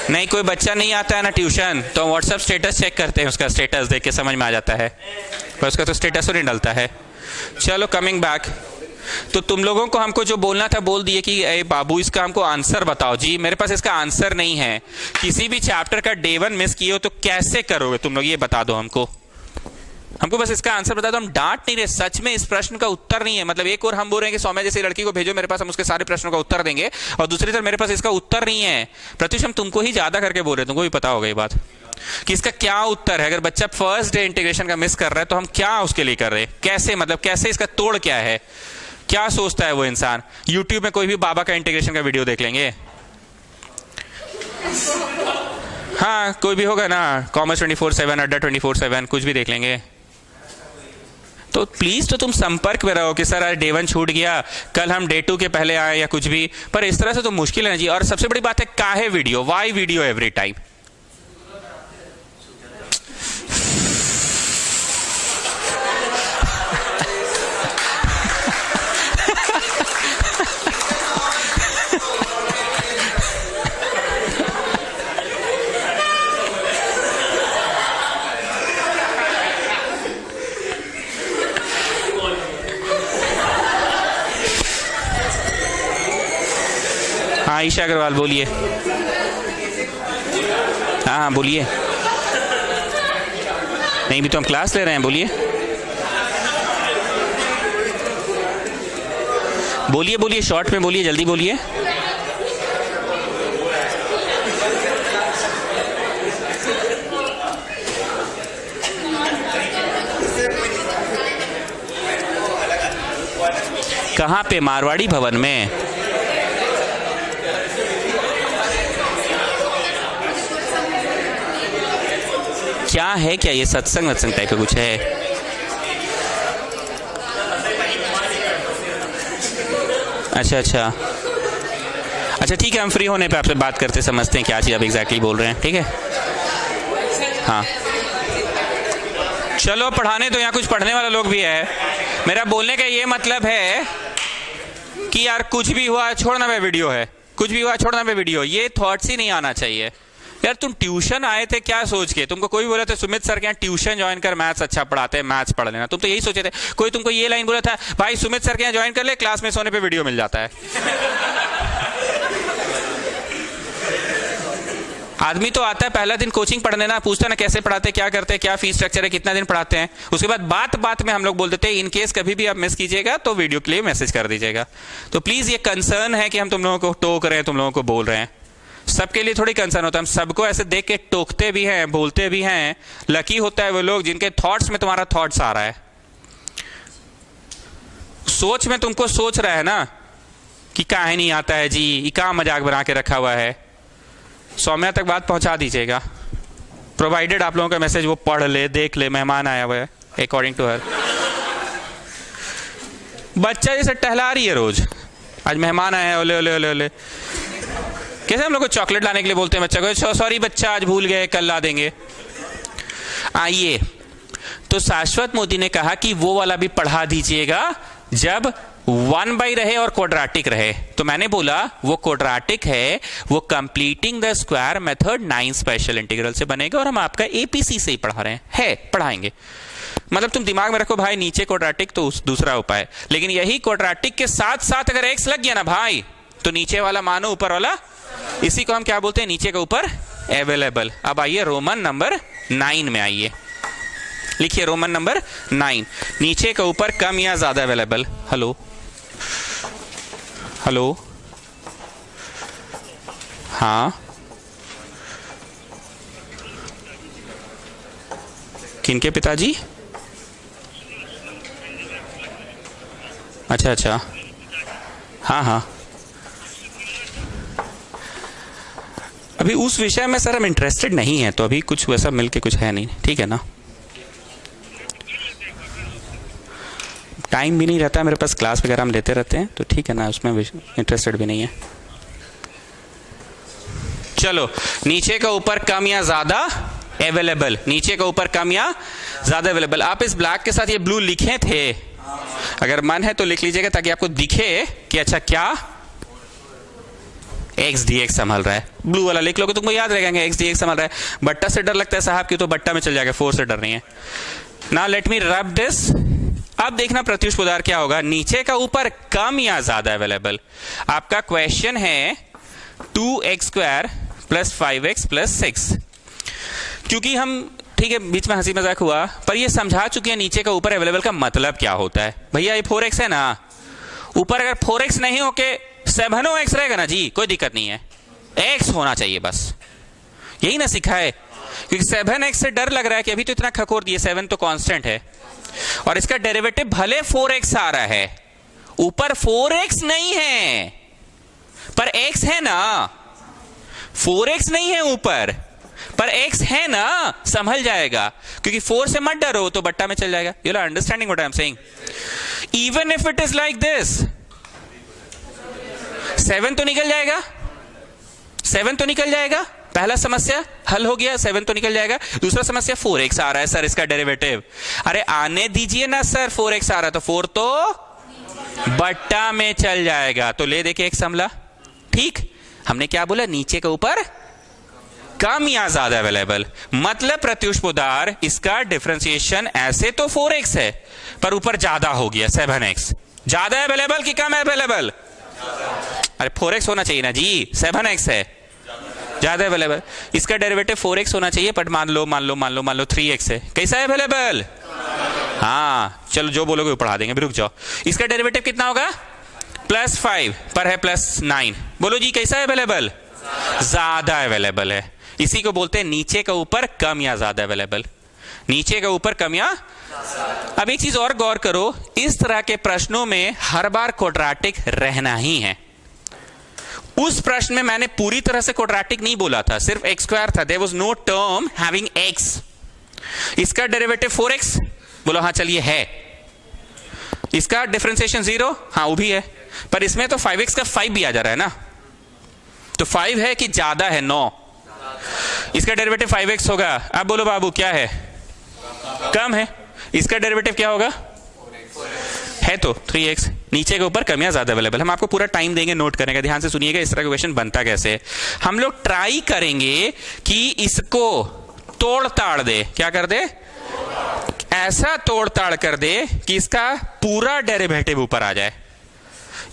नहीं कोई बच्चा नहीं आता है ना ट्यूशन, तो व्हाट्सएप स्टेटस चेक करते हैं, उसका स्टेटस देख के समझ में आ जाता है, पर उसका तो स्टेटस तो नहीं डलता है। चलो कमिंग बैक, तो तुम लोगों को हमको जो बोलना था बोल दिए कि ए बाबू इसका हमको आंसर बताओ। जी मेरे पास इसका आंसर नहीं है। किसी भी चैप्टर का डे 1 मिस किए हो तो कैसे करोगे तुम लोग, ये बता दो हमको बस इसका आंसर बता दो। हम डांट नहीं रहे, सच में इस प्रश्न का उत्तर नहीं है। मतलब एक और हम बोल रहे हैं कि सौम्या जैसी लड़की को भेजो मेरे पास, हम उसके सारे प्रश्नों का उत्तर देंगे, और दूसरी तरफ मेरे पास इसका उत्तर नहीं है। प्रत्युष हम तुमको ही ज्यादा करके बोल रहे हैं, तुमको भी पता होगा ये बात कि इसका क्या उत्तर है। अगर बच्चा फर्स्ट डे इंटीग्रेशन का मिस कर रहा है तो हम क्या उसके लिए कर रहे हैं, कैसे, मतलब कैसे, इसका तोड़ क्या है, क्या सोचता है वो इंसान। यूट्यूब में कोई भी बाबा का इंटीग्रेशन का वीडियो देख लेंगे, हाँ कोई भी होगा ना, कॉमर्स 24/7, अड्डा 24/7, कुछ भी देख लेंगे। तो प्लीज तो तुम संपर्क में रहो कि सर आज डे 1 छूट गया, कल हम डे 2 के पहले आए या कुछ भी, पर इस तरह से तो मुश्किल है ना जी। और सबसे बड़ी बात है काहे video, why video every time. हाँ ईशा अग्रवाल बोलिए। हाँ बोलिए। नहीं भी तो हम क्लास ले रहे हैं, बोलिए बोलिए बोलिए, शॉर्ट में बोलिए, जल्दी बोलिए। कहाँ पे? मारवाड़ी भवन में। क्या है, क्या ये सत्संग वत्संग टाइप का कुछ है? अच्छा ठीक है, हम फ्री होने पे आपसे बात करते, समझते हैं क्या चीज़ आप एग्जैक्टली बोल रहे हैं, ठीक है। हाँ चलो पढ़ाने तो, यहाँ कुछ पढ़ने वाला लोग भी है। मेरा बोलने का ये मतलब है कि यार कुछ भी हुआ छोड़ना पे वीडियो है, कुछ भी हुआ छोड़ना पे वीडियो, ये थॉट्स ही नहीं आना चाहिए। यार तुम ट्यूशन आए थे क्या सोच के? तुमको कोई बोला था सुमित सर के यहाँ ट्यूशन ज्वाइन कर, मैथ्स अच्छा पढ़ाते हैं, मैथ्स पढ़ लेना, तुम तो यही सोचे थे। कोई तुमको ये लाइन बोला था भाई सुमित सर के यहाँ ज्वाइन कर ले, क्लास में सोने पे वीडियो मिल जाता है। आदमी तो आता है पहला दिन कोचिंग पढ़ने ना, पूछता ना कैसे पढ़ाते, क्या करते, क्या फीस स्ट्रक्चर है, कितना दिन पढ़ाते हैं, उसके बाद बात बात में हम लोग बोल देते हैं इन केस कभी भी आप मिस कीजिएगा तो वीडियो के लिए मैसेज कर दीजिएगा। तो प्लीज ये कंसर्न है कि हम तुम लोगों को टोक रहे हैं, तुम लोगों को बोल रहे हैं, सबके लिए थोड़ी कंसर्न होता है। हम सबको ऐसे देख के टोकते भी हैं, बोलते भी हैं। लकी होता है वो लोग जिनके थॉट्स में तुम्हारा थॉट्स आ रहा है, सोच में तुमको सोच रहा है ना कि काहे नहीं आता है जी, ये कहाँ मजाक बना के रखा हुआ है। सौम्या तक बात पहुंचा दीजिएगा, प्रोवाइडेड आप लोगों का मैसेज वो पढ़ ले, देख ले, मेहमान आया हुआ है अकॉर्डिंग टू हर। बच्चा जैसे टहला रही है रोज, आज मेहमान आया है, ओले ओले ओले ओले। कैसे हम लोग को चॉकलेट लाने के लिए बोलते हैं बच्चा को, सॉरी बच्चा आज भूल गए, कल ला देंगे। आइए, तो शाश्वत मोदी ने कहा कि वो वाला भी पढ़ा दीजिएगा जब 1 रहे और क्वाड्रेटिक रहे। तो मैंने बोला वो क्वाड्रेटिक है, वो completing the square method 9 special integral से बनेगा और हम आपका एपीसी से ही पढ़ा रहे हैं, पढ़ाएंगे। मतलब तुम दिमाग में रखो भाई, नीचे क्वाड्रेटिक तो दूसरा उपाय, लेकिन यही क्वाड्रेटिक के साथ साथ अगर एक्स लग गया ना भाई, तो नीचे वाला मानो ऊपर वाला, इसी को हम क्या बोलते हैं, नीचे के ऊपर अवेलेबल। अब आइए रोमन नंबर 9 में आइए, लिखिए रोमन नंबर 9, नीचे के ऊपर कम या ज्यादा अवेलेबल। हेलो हेलो, हाँ किनके पिताजी? अच्छा अच्छा, हाँ हाँ, अभी उस विषय में सर हम इंटरेस्टेड नहीं है, तो अभी कुछ वैसा मिलके कुछ है नहीं, ठीक है ना। टाइम भी नहीं रहता है मेरे पास, क्लास वगैरह हम लेते रहते हैं, तो ठीक है ना, उसमें इंटरेस्टेड भी नहीं है। चलो, नीचे का ऊपर कम या ज्यादा अवेलेबल, नीचे का ऊपर कम या ज्यादा अवेलेबल। आप इस ब्लैक के साथ ये ब्लू लिखे थे, अगर मन है तो लिख लीजिएगा ताकि आपको दिखे कि अच्छा क्या एक्स डी एक्स संभल रहा है। ब्लू वाला लिख लोगे तुमको याद रहेगा एक्स डी एक्स संभल रहा है। बट्टा से डर लगता है साहब की, तो बट्टा में चल जाएगा, 4 से डर नहीं है। Now let me rub this. अब देखना प्रत्युष उदार क्या होगा, नीचे का ऊपर कम या ज्यादा अवेलेबल। आपका क्वेश्चन है 2x² + 5x + 6। क्योंकि हम ठीक है बीच में हंसी मजाक हुआ, पर ये समझा चुके हैं नीचे का ऊपर अवेलेबल का मतलब क्या होता है। भैया ये 4x है ना, ऊपर अगर 4x नहीं हो के 7x रहेगा ना जी, कोई दिक्कत नहीं है, x होना चाहिए बस, यही ना सिखा है। क्योंकि 7x से डर लग रहा है कि अभी तो इतना खकोर दिए, 7 तो कांस्टेंट है और इसका डेरिवेटिव भले 4x आ रहा है, ऊपर 4x नहीं है पर x है ना, 4x नहीं है ऊपर पर x है ना, संभल जाएगा। क्योंकि 4 से मत डरो, तो बट्टा में चल जाएगा। You are understanding what I am saying? Even if it is like this, 7 तो निकल जाएगा, 7 तो निकल जाएगा। पहला समस्या हल हो गया, 7 तो निकल जाएगा। दूसरा समस्या 4x आ रहा है सर इसका डेरिवेटिव, अरे आने दीजिए ना सर, 4x आ रहा है तो 4 तो बट्टा में चल जाएगा, तो ले देखिए एक समला। ठीक, हमने क्या बोला, नीचे के ऊपर कम या ज्यादा अवेलेबल, मतलब प्रत्युष पोदार इसका डिफरेंशिएशन ऐसे तो 4x है पर ऊपर ज्यादा हो गया 7x। ज्यादा अवेलेबल कि कम अवेलेबल? अरे 4x होना चाहिए ना जी, 7x है ज्यादा अवेलेबल। इसका डेरिवेटिव 4x होना चाहिए, बट मान लो 3x है, कैसा है अवेलेबल? हाँ चलो जो बोलोगे वो पढ़ा देंगे, रुक जाओ। इसका डेरिवेटिव कितना होगा? +5 पर है +9, बोलो जी कैसा है अवेलेबल? ज्यादा अवेलेबल है। इसी को बोलते हैं नीचे का ऊपर कम या ज्यादा अवेलेबल, नीचे का ऊपर कम या। अब एक चीज और गौर करो, इस तरह के प्रश्नों में हर बार क्वाड्रेटिक रहना ही है। उस प्रश्न में मैंने पूरी तरह से क्वाड्रेटिक नहीं बोला था, सिर्फ x² था, there was no term having x। इसका डेरिवेटिव 4x, बोलो हाँ चलिए है। इसका डिफरेंशिएशन 0, हाँ वो भी है, पर इसमें तो 5x का 5 भी आ जा रहा है ना, तो 5 है कि ज्यादा है? 9। इसका डेरिवेटिव 5x होगा। अब बोलो बाबू क्या है? कम है। इसका डेरिवेटिव क्या होगा? है तो 3x। नीचे के ऊपर कम या ज्यादा अवेलेबल। हम आपको पूरा टाइम देंगे नोट करने का, ध्यान से सुनिएगा इस तरह का क्वेश्चन बनता कैसे है। हम लोग ट्राई करेंगे कि इसको तोड़ ताड़ दे, क्या कर दे? ऐसा तोड़ ताड़ कर दे कि इसका पूरा डेरिवेटिव ऊपर आ जाए।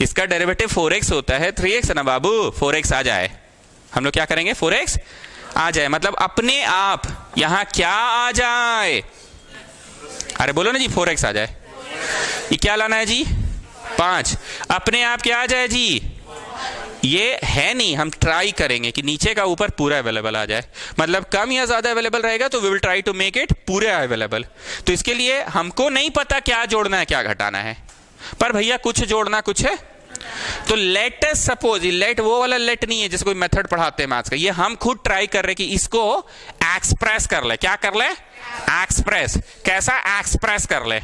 इसका डेरिवेटिव 4x होता है, 3x है ना बाबू, 4x आ जाए। हम लोग क्या करेंगे? 4x आ जाए, मतलब अपने आप यहां क्या आ जाए? अरे बोलो ना जी, 4x आ जाए। ये क्या लाना है जी? 5। अपने आप क्या आ जाए जी? ये है नहीं, हम ट्राई करेंगे कि नीचे का ऊपर पूरा अवेलेबल आ जाए, मतलब कम या ज्यादा अवेलेबल रहेगा तो we will try to make it पूरे अवेलेबल। तो इसके लिए हमको नहीं पता क्या जोड़ना है क्या घटाना है, पर भैया कुछ जोड़ना कुछ है। तो लेट अस सपोज, लेट वो वाला लेट नहीं है जैसे कोई मेथड पढ़ाते हैं मैथ्स का, ये हम खुद ट्राई कर रहे कि इसको एक्सप्रेस कर ले। क्या कर ले? एक्सप्रेस। कैसा एक्सप्रेस कर ले?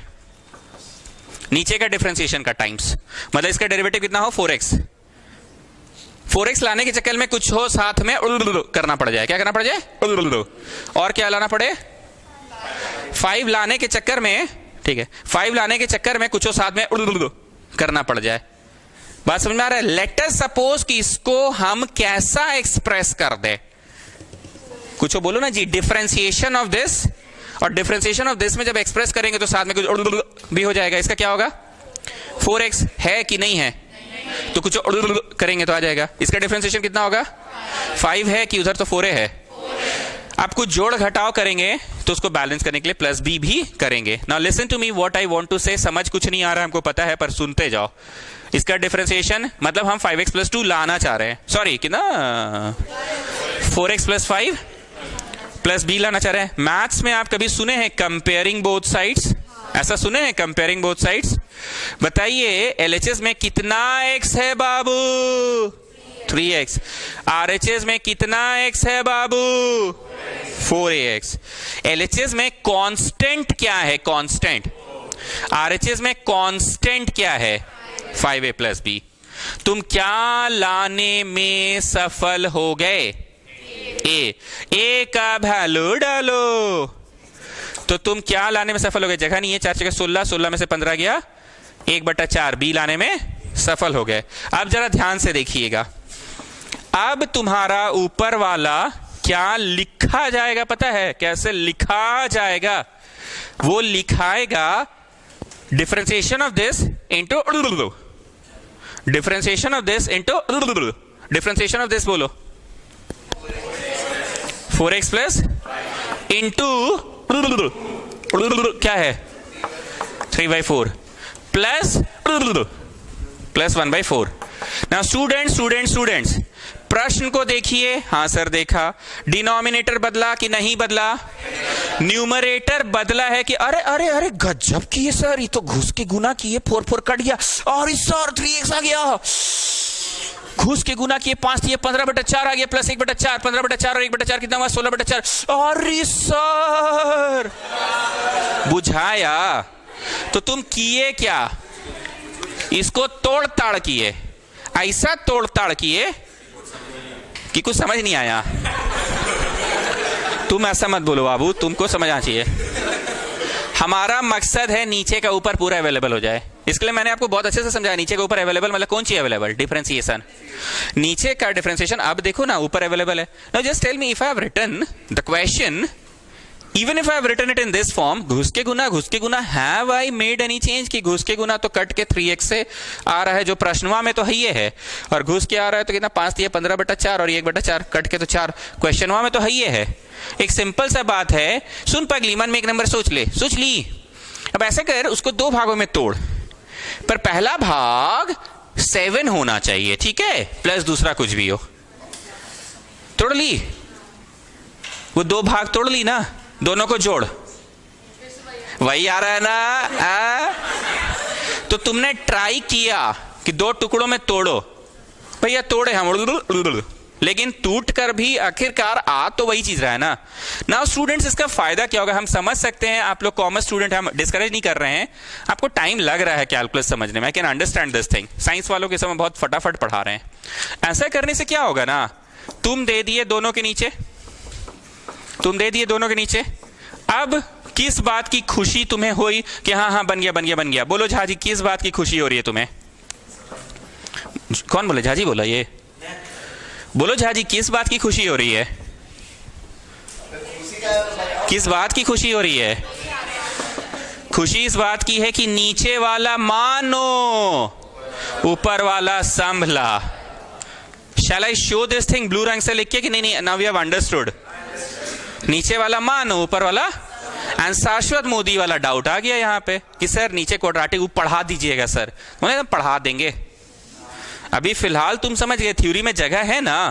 नीचे का डिफरेंशिएशन का टाइम्स, मतलब इसका डेरिवेटिव कितना हो? 4x। 4x लाने के चक्कर में कुछ हो साथ में करना पड़ जाए। क्या करना पड़ जाए? और क्या लाना पड़े? 5 लाने के चक्कर में, ठीक है, 5 लाने के चक्कर में कुछ हो साथ में करना पड़ जाए। बात समझ में आ रहा है? लेट अस सपोज कि इसको हम कैसा एक्सप्रेस कर दे, कुछ बोलो ना जी, डिफरेंशिएशन ऑफ दिस, और डिफरेंशिएशन ऑफ दिस में जब एक्सप्रेस करेंगे तो साथ में कुछ भी हो जाएगा। इसका क्या होगा? 4x है कि नहीं है? तो कुछ करेंगे तो आ जाएगा। इसका डिफरेंशिएशन कितना होगा? 5 है कि उधर तो 4a है। अब कुछ जोड़ घटाव करेंगे तो उसको बैलेंस करने के लिए प्लस b भी करेंगे। Now listen to me what I want to say. समझ कुछ नहीं आ रहा हमको पता है, पर सुनते जाओ। इसका डिफरेंशिएशन मतलब हम 5x + 2 लाना चाह रहे हैं, सॉरी कितना, 4x + 5 + b लाना चाह रहे हैं। मैथ्स में आप कभी सुने हैं कंपेयरिंग बोथ साइड्स? ऐसा सुने हैं कंपेयरिंग बोथ साइड्स? बताइए LHS में कितना x है बाबू? 3x। RHS में कितना x है बाबू? 4ax। LHS में कांस्टेंट क्या है? कांस्टेंट। RHS में कांस्टेंट क्या है? 5a + b। तुम क्या लाने में सफल हो गए? a का वैल्यू डालो। तो तुम क्या लाने में सफल हो गए? जगह नहीं है, 4 × 16, 16 में से 15 गया, 1/4 b लाने में सफल हो गए। अब जरा ध्यान से देखिएगा, अब तुम्हारा ऊपर वाला क्या लिखा जाएगा पता है? कैसे लिखा जाएगा? वो लिखाएगा differentiation of this into differentiation of this into differentiation of this बोलो 4x प्लस इंटू क्या है? 3/4 प्लस 1/4। नाउ स्टूडेंट्स प्रश्न को देखिए। हाँ सर देखा। डिनोमिनेटर बदला कि नहीं बदला? न्यूमरेटर बदला है कि अरे अरे अरे गजब किए सर, ये तो घुस के गुना किए, 4 कट गया, और सर 3x आ गया। घुस के गुना किए 5 दिए, 15/4 आ गया, प्लस 1/4, 15/4 और 1/4 कितना हुआ? 16/4। अरे सर बुझाया? तो तुम किए क्या? इसको तोड़ ताड़ किए, ऐसा तोड़ ताड़ किए कि कुछ समझ नहीं आया। तुम ऐसा मत बोलो बाबू, तुमको समझना चाहिए। हमारा मकसद है नीचे का ऊपर पूरा अवेलेबल हो जाए। इसके लिए मैंने आपको बहुत अच्छे से समझाया। नीचे का ऊपर अवेलेबल मतलब कौन सी अवेलेबल? डिफरेंशिएशन। नीचे का डिफरेंशिएशन अब देखो ना, ऊपर अवेलेबल है। Now just tell me, if I have written the question, even if I have written it in this form, घुस के गुना, have I made any change? कि घुस के गुना तो कट के 3x से आ रहा है, जो प्रश्नवा में तो है ये है, और घुस के आ रहा है तो कितना? 5 दिए, 15/4 और 1/4 कट के तो 4, क्वेश्चनवा में तो है ये है। एक सिंपल सा बात है, सुन पगली, मन में एक नंबर सोच ली। अब ऐसे कर, उसको 2 भागों में तोड़, पर पहला भाग 7 होना चाहिए, ठीक है, प्लस दूसरा कुछ भी हो। तोड़ ली? वो 2 भाग तोड़ ली ना, दोनों को जोड़, वही आ रहा है ना? तो तुमने ट्राई किया कि 2 टुकड़ों में तोड़ो, भैया तोड़े हम, लेकिन टूट कर भी आखिरकार आ तो वही चीज रहा है ना। नाउ स्टूडेंट्स, इसका फायदा क्या होगा हम समझ सकते हैं। आप लोग कॉमर्स स्टूडेंट, हम डिस्करेज नहीं कर रहे हैं, आपको टाइम लग रहा है कैलकुलस समझने में, I can understand this thing. Science वालों के समय बहुत फटाफट पढ़ा रहे हैं। ऐसा करने से क्या होगा ना, तुम दे दिए दोनों के नीचे, अब किस बात की खुशी तुम्हें हुई कि हाँ बन गया? बोलो झाजी, किस बात की खुशी हो रही है तुम्हें? कौन बोले? झाजी बोला ये? बोलो झाजी, किस बात की खुशी हो रही है? किस बात की खुशी हो रही है? खुशी इस बात की है कि नीचे वाला मानो, ऊपर वाला संभला। Shall I show this thing blue रंग से लिख के कि नहीं? Now we have understood. नीचे वाला मानो, ऊपर वाला एंड शाश्वत मोदी वाला डाउट आ गया यहाँ पे कि सर नीचे क्वाड्रेटिक पढ़ा दीजिएगा सर। उन्हें पढ़ा देंगे, अभी फिलहाल तुम समझ गए थ्योरी में जगह है ना,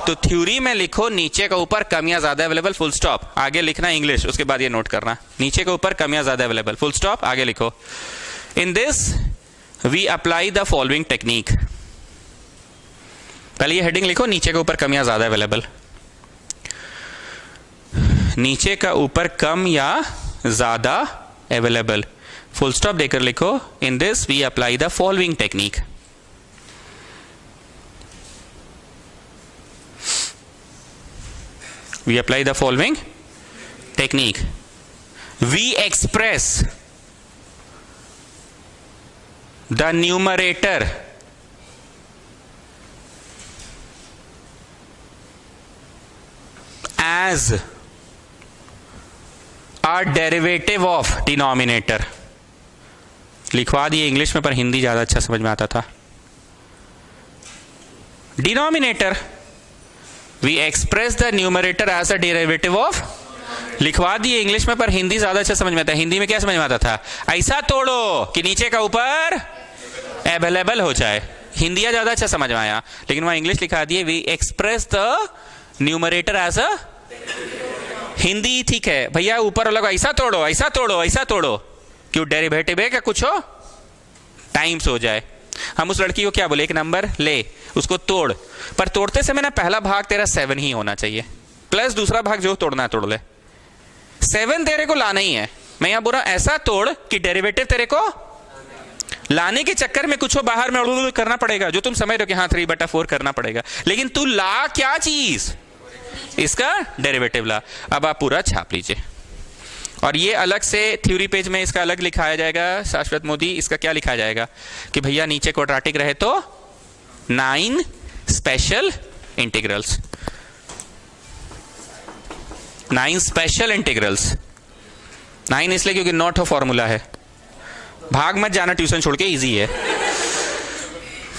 तो थ्योरी में लिखो नीचे का ऊपर कम या ज्यादा अवेलेबल, फुल स्टॉप, आगे लिखना इंग्लिश, उसके बाद ये नोट करना, नीचे का ऊपर कम या ज्यादा अवेलेबल, फुल स्टॉप, आगे लिखो। In this we apply the following technique. पहले ये हेडिंग लिखो, नीचे का ऊपर कम या ज्यादा अवेलेबल, नीचे का ऊपर कम या ज्यादा अवेलेबल, फुल स्टॉप देकर लिखो। In this we apply the following technique. We apply the following technique. We express the numerator as a derivative of denominator. लिखवा दिए इंग्लिश में, पर हिंदी ज्यादा अच्छा समझ में आता था। Denominator, We express the numerator as a derivative of, लिखवा दिए इंग्लिश में, पर हिंदी ज्यादा अच्छा समझ में आता है। हिंदी में क्या समझ में आता था? ऐसा तोड़ो कि नीचे का ऊपर अवेलेबल हो जाए, हिंदी ज्यादा अच्छा समझ में आया, लेकिन वहां इंग्लिश लिखा दिए we express the numerator as a, Hindi ठीक है भैया, ऊपर वाला ऐसा तोड़ो, ऐसा तोड़ो, ऐसा तोड़ो, क्यों डेरिवेटिव है क्या, कुछ हो टाइम्स हो जाए। हम उस लड़की को क्या बोले, एक नंबर ले, उसको तोड़, पर तोड़ते समय ना पहला भाग तेरा 7 ही होना चाहिए, प्लस दूसरा भाग जो तोड़ना है तोड़ ले, 7 तेरे को लाना ही है। मैं यहां बोल रहा हूं ऐसा तोड़ कि डेरिवेटिव तेरे को लाने के चक्कर में कुछ बाहर में करना पड़ेगा, जो तुम समझ रहे हो कि हाँ 3/4 करना पड़ेगा, लेकिन तू ला क्या चीज, इसका डेरिवेटिव ला। अब आप पूरा छाप लीजिए, और ये अलग से थ्योरी पेज में इसका अलग लिखाया जाएगा। शाश्वत मोदी इसका क्या लिखा जाएगा कि भैया नीचे क्वाड्रेटिक रहे तो 9 स्पेशल इंटीग्रल्स, 9 स्पेशल इंटीग्रल्स। 9 इसलिए क्योंकि नॉट हो फॉर्मूला है, भाग मत जाना ट्यूशन छोड़ के, इजी है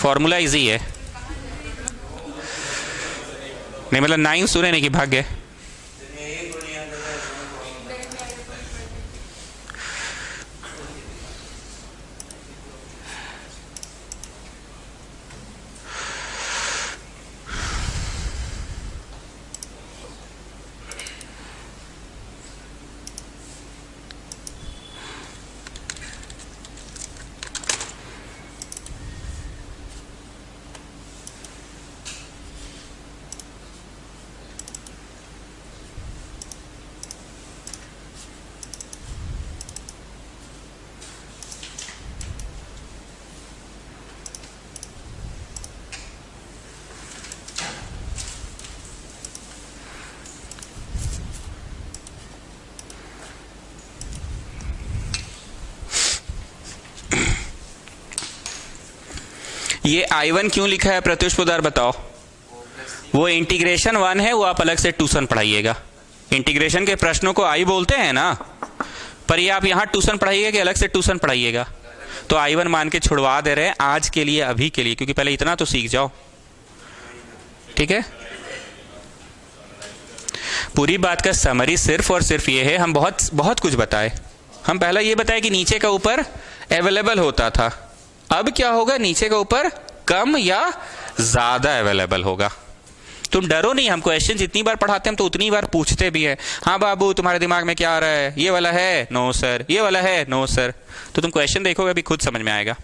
फॉर्मूला, इजी है। नहीं मतलब 9 सुने नहीं कि भाग गए। ये I1 क्यों लिखा है प्रत्युष पोदार बताओ? वो इंटीग्रेशन 1 है, वो आप अलग से ट्यूशन पढ़ाइएगा। इंटीग्रेशन के प्रश्नों को आई बोलते हैं ना, पर ये आप यहां ट्यूशन पढ़ाइएगा कि अलग से ट्यूशन पढ़ाइएगा। तो I1 मान के छुड़वा दे रहे हैं आज के लिए, अभी के लिए, क्योंकि पहले इतना तो सीख जाओ, ठीक है। पूरी बात का समरी सिर्फ और सिर्फ ये है, हम बहुत कुछ बताए। हम पहला ये बताए कि नीचे का ऊपर अवेलेबल होता था, अब क्या होगा, नीचे का ऊपर कम या ज्यादा अवेलेबल होगा। तुम डरो नहीं, हम क्वेश्चन जितनी बार पढ़ाते हैं तो उतनी बार पूछते भी हैं। हाँ बाबू तुम्हारे दिमाग में क्या आ रहा है, ये वाला है, नो सर, ये वाला है, नो सर। तो तुम क्वेश्चन देखोगे अभी खुद समझ में आएगा।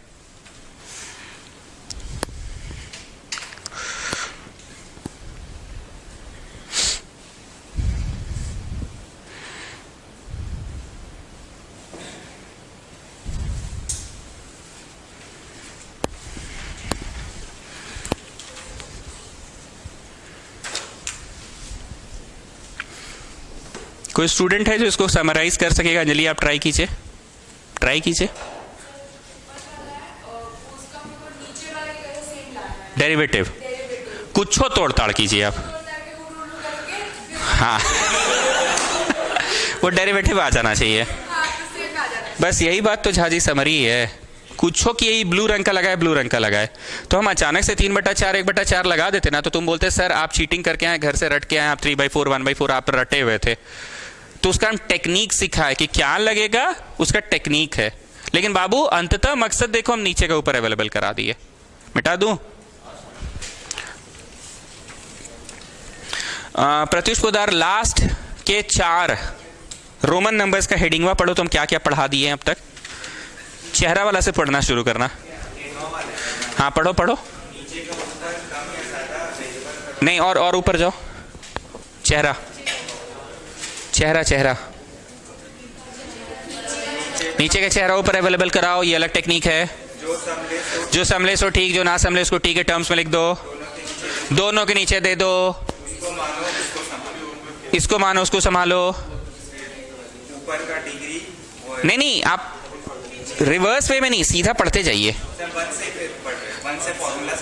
कोई स्टूडेंट है जो इसको समराइज कर सकेगा? अंजलि आप ट्राई कीजिए, ट्राई कीजिए। डेरिवेटिव कुछ हो तोड़ ताड़ कीजिए आप, हाँ वो डेरिवेटिव आ जाना चाहिए, बस यही बात तो झाजी समरी है। कुछ हो कि यही ब्लू रंग का लगा है, ब्लू रंग का लगा है, तो हम अचानक से 3/4 1/4 लगा देते ना, तो तुम बोलते सर आप चीटिंग करके आए, घर से रट के आए, आप 3/4 1/4 आप रटे हुए थे। तो उसका हम टेक्निक सीखा है कि क्या लगेगा, उसका टेक्निक है। लेकिन बाबू अंततः मकसद देखो, हम नीचे का ऊपर अवेलेबल करा दिए। मिटा दूं? प्रत्युष पोदार लास्ट के 4 रोमन नंबर्स का हेडिंग वा पढ़ो। तुम क्या क्या पढ़ा दिए अब तक? चेहरा वाला से पढ़ना शुरू करना। हाँ पढ़ो पढ़ो। नहीं और ऊपर जाओ। चेहरा चेहरा चेहरा नीचे का चेहरा ऊपर अवेलेबल कराओ, ये अलग टेक्निक है। जो समले सो ठीक, जो ना समले उसको ठीक है टर्म्स में लिख दो, दोनों के नीचे दे दो। इसको मानो उसको संभालो। ऊपर का डिग्री नहीं आप रिवर्स वे में नहीं, सीधा पढ़ते जाइए।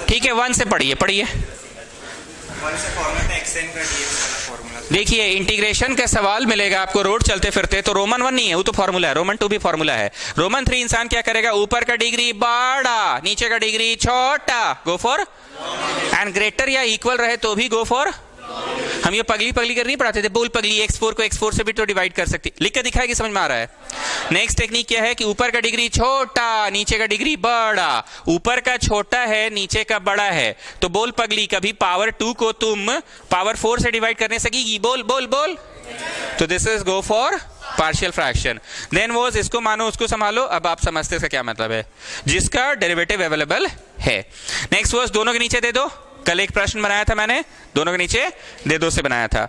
ठीक है 1 से पढ़िए। देखिए इंटीग्रेशन का सवाल मिलेगा आपको रोड चलते फिरते, तो रोमन 1 नहीं है, वो तो फॉर्मूला है। रोमन 2 भी फॉर्मूला है। रोमन 3 इंसान क्या करेगा, ऊपर का डिग्री बड़ा, नीचे का डिग्री छोटा, गो फॉर, एंड ग्रेटर या इक्वल रहे तो भी गो फॉर। हम ये पगली कर नहीं पढ़ाते थे, बोल पगली x4 को x4 से भी तो डिवाइड कर सकती, लिख कर दिखाएगी, समझ में आ रहा है। नेक्स्ट टेक्निक क्या है कि ऊपर का डिग्री छोटा, नीचे का डिग्री बड़ा। ऊपर का छोटा है, नीचे का बड़ा है, तो बोल पगली कभी पावर 2 को तुम पावर 4 से डिवाइड करने सकेगी? बोल बोल बोल। तो this is go for partial fraction. Then was इसको मानो उसको संभालो। अब आप समझते इसका क्या मतलब है, जिसका डेरिवेटिव अवेलेबल है। नेक्स्ट वॉज दोनों के नीचे दे दो। कल एक प्रश्न बनाया था मैंने, दोनों के नीचे दे दो से बनाया था।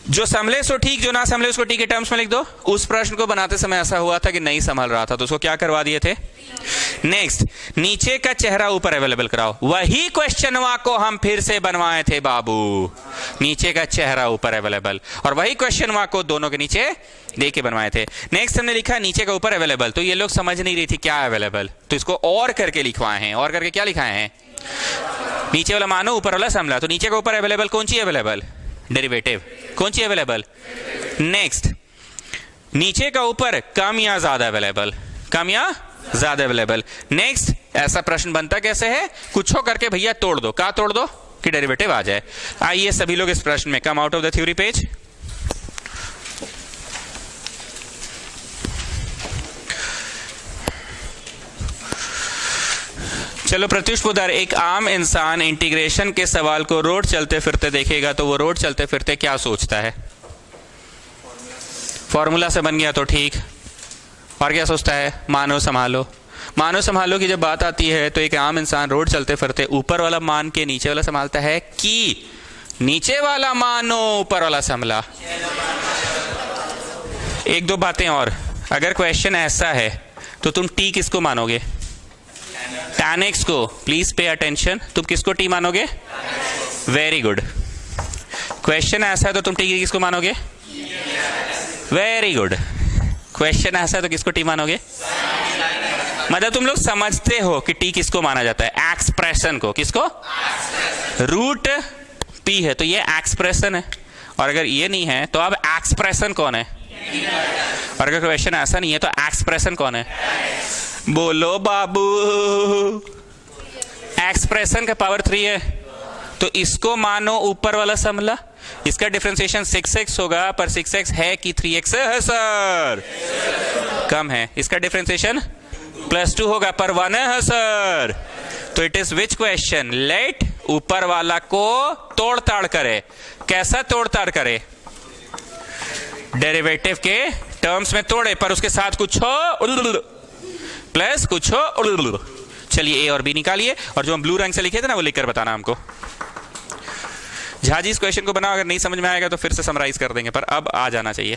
जो संभले सो ठीक, जो ना संभले उसको ठीक के टर्म्स में लिख दो। उस प्रश्न को बनाते समय ऐसा हुआ था कि नहीं संभल रहा था, तो उसको क्या करवा दिए थे। नेक्स्ट नीचे का चेहरा ऊपर अवेलेबल कराओ। वही क्वेश्चनवा को हम फिर से बनवाए थे बाबू, नीचे का चेहरा ऊपर अवेलेबल, और वही क्वेश्चनवा को दोनों के नीचे दे के बनवाए थे। नेक्स्ट हमने लिखा नीचे का ऊपर अवेलेबल, तो ये लोग समझ नहीं रही थी क्या अवेलेबल, तो इसको और करके लिखवाए हैं। और करके क्या लिखाए हैं, नीचे वाला मानो ऊपर वाला समला। तो नीचे का ऊपर अवेलेबल कौन सी अवेलेबल, डेरिवेटिव कौन सी अवेलेबल। नेक्स्ट नीचे का ऊपर कम या ज्यादा अवेलेबल, कम या ज्यादा अवेलेबल। नेक्स्ट ऐसा प्रश्न बनता कैसे है, कुछ हो करके भैया तोड़ दो। क्या तोड़ दो कि डेरिवेटिव आ जाए। आइए सभी लोग इस प्रश्न में, come out of the theory page. चलो प्रत्युष पोदार, एक आम इंसान इंटीग्रेशन के सवाल को रोड चलते फिरते देखेगा तो वो रोड चलते फिरते क्या सोचता है, फॉर्मूला से बन गया तो ठीक, और क्या सोचता है, मानो संभालो। मानो संभालो की जब बात आती है तो एक आम इंसान रोड चलते फिरते ऊपर वाला मान के नीचे वाला संभालता है कि नीचे वाला मानो ऊपर वाला संभला। एक दो बातें और, अगर क्वेश्चन ऐसा है तो तुम टी किसको मानोगे, tan x को। प्लीज पे अटेंशन, तुम किसको टी मानोगे, वेरी गुड। क्वेश्चन ऐसा है तो तुम टी किसको मानोगे, वेरी गुड। क्वेश्चन ऐसा है तो किसको टी मानोगे, मतलब तुम लोग समझते हो कि टी किसको माना जाता है, एक्सप्रेशन को। किसको, रूट पी है तो ये एक्सप्रेशन है, और अगर ये नहीं है तो अब एक्सप्रेशन कौन है, और अगर क्वेश्चन ऐसा नहीं है तो एक्सप्रेशन कौन है, बोलो बाबू। एक्सप्रेशन का पावर 3 है, तो इसको मानो ऊपर वाला समला। इसका डिफरेंशिएशन 6x होगा, पर 6x है कि 3x है सर, कम है। इसका डिफरेंशिएशन +2 होगा, पर 1 है सर। तो it is which question, let ऊपर वाला को तोड़ ताड़ करे। कैसा तोड़ ताड़ करे, डेरिवेटिव के टर्म्स में तोड़े, पर उसके साथ कुछ हो प्लस कुछ हो। चलिए ए और बी निकालिए, और जो हम ब्लू रंग से लिखे थे ना वो लिखकर बताना हमको। झाजी इस क्वेश्चन को बनाओ, अगर नहीं समझ में आएगा तो फिर से समराइज कर देंगे, पर अब आ जाना चाहिए।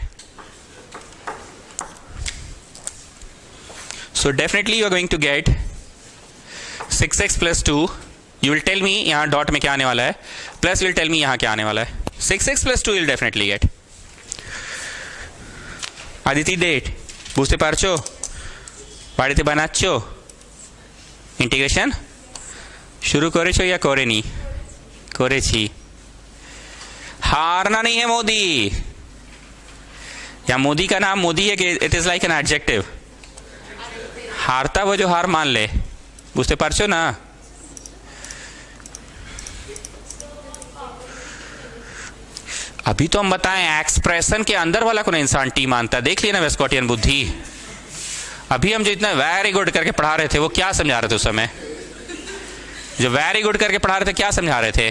So definitely you are going to get 6x + 2। You will tell me यहां डॉट में क्या आने वाला है, प्लस विल टेल मी यहां क्या आने वाला है। 6x + 2 will definitely get. Aditi डेट बुझते पारछो, বাড়িতে বানাচ্ছো, इंटीग्रेशन शुरू করেছো या করেনি, করেছি। हारना नहीं है मोदी, या मोदी का नाम मोदी है कि it is like an adjective, हारता वो जो हार मान ले, बुझते पारछो ना। अभी तो हम बताएं एक्सप्रेशन के अंदर वाला को इंसान टी मानता है, देख लिया ना वेस्कोटियन बुद्धि। अभी हम जो इतना वेरी गुड करके पढ़ा रहे थे वो क्या समझा रहे थे उस समय? जो वेरी गुड करके पढ़ा रहे थे क्या समझा रहे थे?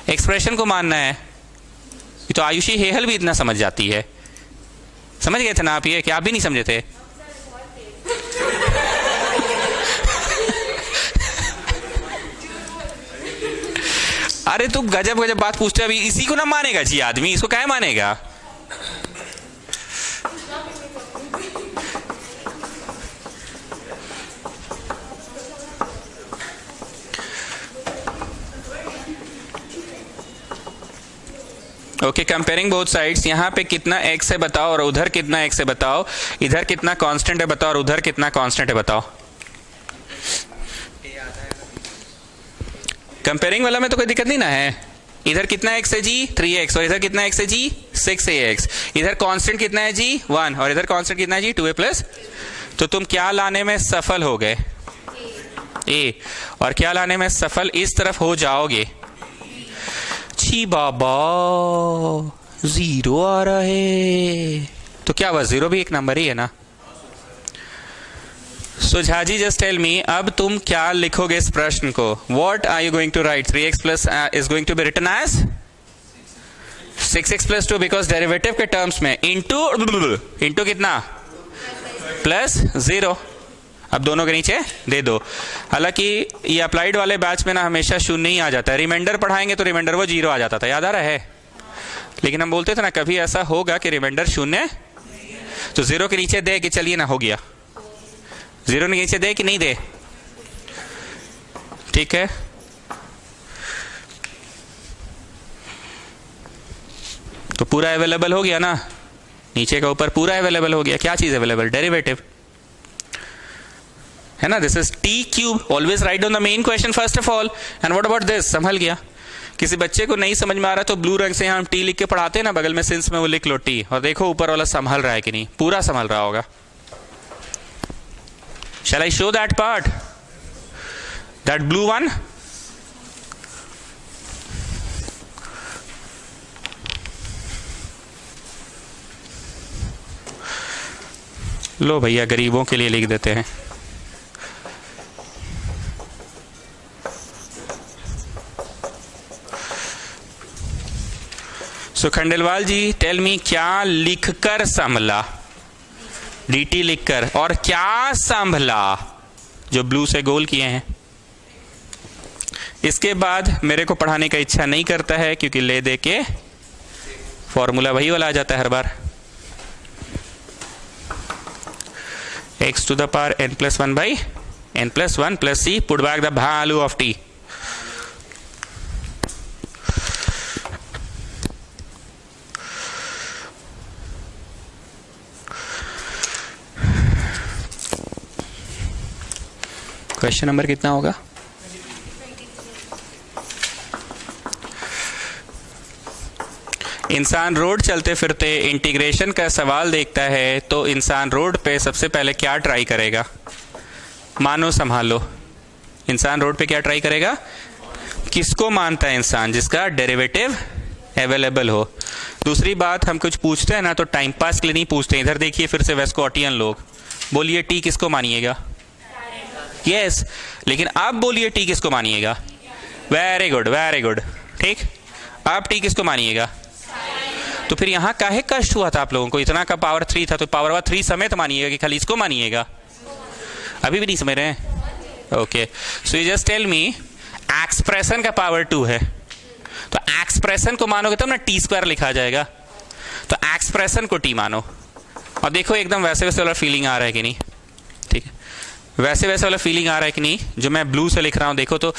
एक्सप्रेशन को मानना है। ये तो आयुषी हेहल भी इतना समझ जाती है। समझ गए थे ना आप? ये क्या आप भी नहीं समझे थे? अरे तुम गजब गजब बात पूछते अभी। इसी को ना मानेगा जी आदमी, इसको क्या मानेगा? Okay, comparing both sides. यहाँ पे कितना एक्स है बताओ और उधर कितना एक्स है बताओ। इधर कितना कांस्टेंट है बताओ और उधर कितना कांस्टेंट है बताओ। कंपेयरिंग वाला में तो कोई दिक्कत नहीं ना है। इधर कितना एक्स है जी? 3x। और इधर कितना एक्स है जी? 6ax। इधर कांस्टेंट कितना है जी? 1। और इधर कांस्टेंट कितना है जी? 2a plus. तो तुम क्या लाने में सफल हो गए? a। और क्या लाने में सफल इस तरफ हो जाओगे? छी बाबा, 0 आ रहा है। तो क्या बस 0 भी एक नंबर ही है ना? सो झाजी जस्ट टेल मी, अब तुम क्या लिखोगे इस प्रश्न को? What are you going to write? 3x plus is going to be written as 6x plus 2, because derivative के टर्म्स में इंटू कितना? प्लस 0। अब दोनों के नीचे दे दो। हालांकि ये अप्लाइड वाले बैच में ना हमेशा शून्य ही आ जाता है। रिमाइंडर पढ़ाएंगे तो रिमाइंडर वो 0 आ जाता था, याद आ रहा है? लेकिन हम बोलते थे ना कभी ऐसा होगा कि रिमाइंडर शून्य, तो 0 के नीचे दे कि चलिए ना हो गया। 0 के नीचे दे कि नहीं दे? ठीक है। तो पूरा अवेलेबल हो गया ना, नीचे का ऊपर पूरा अवेलेबल हो गया। क्या चीज अवेलेबल? डेरिवेटिव है ना। This is T cube. Always write down the main question first of all. And what about this? संभल गया। किसी बच्चे को नहीं समझ में आ रहा तो ब्लू रंग से हम टी लिख के पढ़ाते हैं ना, बगल में सिंस में वो लिख लो टी, और देखो ऊपर वाला संभल रहा है कि नहीं। पूरा संभल रहा होगा। Shall I show that part? That blue one? लो भैया, गरीबों के लिए लिख देते हैं। सो खंडेलवाल जी टेल मी, क्या लिखकर संभला? dt लिखकर। और क्या संभला? जो ब्लू से गोल किए हैं। इसके बाद मेरे को पढ़ाने का इच्छा नहीं करता है, क्योंकि ले दे के फॉर्मूला वही वाला आ जाता है हर बार। x to the power n plus 1 by n plus 1 plus c, put back the value of t। Question number कितना होगा? इंसान रोड चलते फिरते इंटीग्रेशन का सवाल देखता है तो इंसान रोड पे सबसे पहले क्या ट्राई करेगा? मानो संभालो। इंसान रोड पे क्या ट्राई करेगा? किसको मानता है इंसान? जिसका डेरिवेटिव अवेलेबल हो। दूसरी बात, हम कुछ पूछते हैं ना तो टाइम पास के लिए नहीं पूछते। इधर देखिए फिर से वेस्कोटियन लोग। बोलिए टी किसको मानिएगा? यस। लेकिन आप बोलिए टी किसको मानिएगा? Very good, very good. ठीक, आप टी किसको मानिएगा? तो फिर यहां काहे कष्ट हुआ था आप लोगों को? इतना का पावर 3 था तो पावर 3 समेत मानिएगा कि खाली इसको मानिएगा? अभी भी नहीं समझ रहे हैं? Okay, so you just tell me, expression का पावर 2 है, तो एक्सप्रेशन को मानोगे तब ना टी स्क्वायर लिखा जाएगा। तो एक्सप्रेशन को टी मानो और देखो एकदम वैसे वैसे वाला फीलिंग आ रहा है कि नहीं। ठीक है, वैसे वैसे वाला फीलिंग आ रहा है कि नहीं? जो मैं ब्लू से लिख रहा हूं देखो तो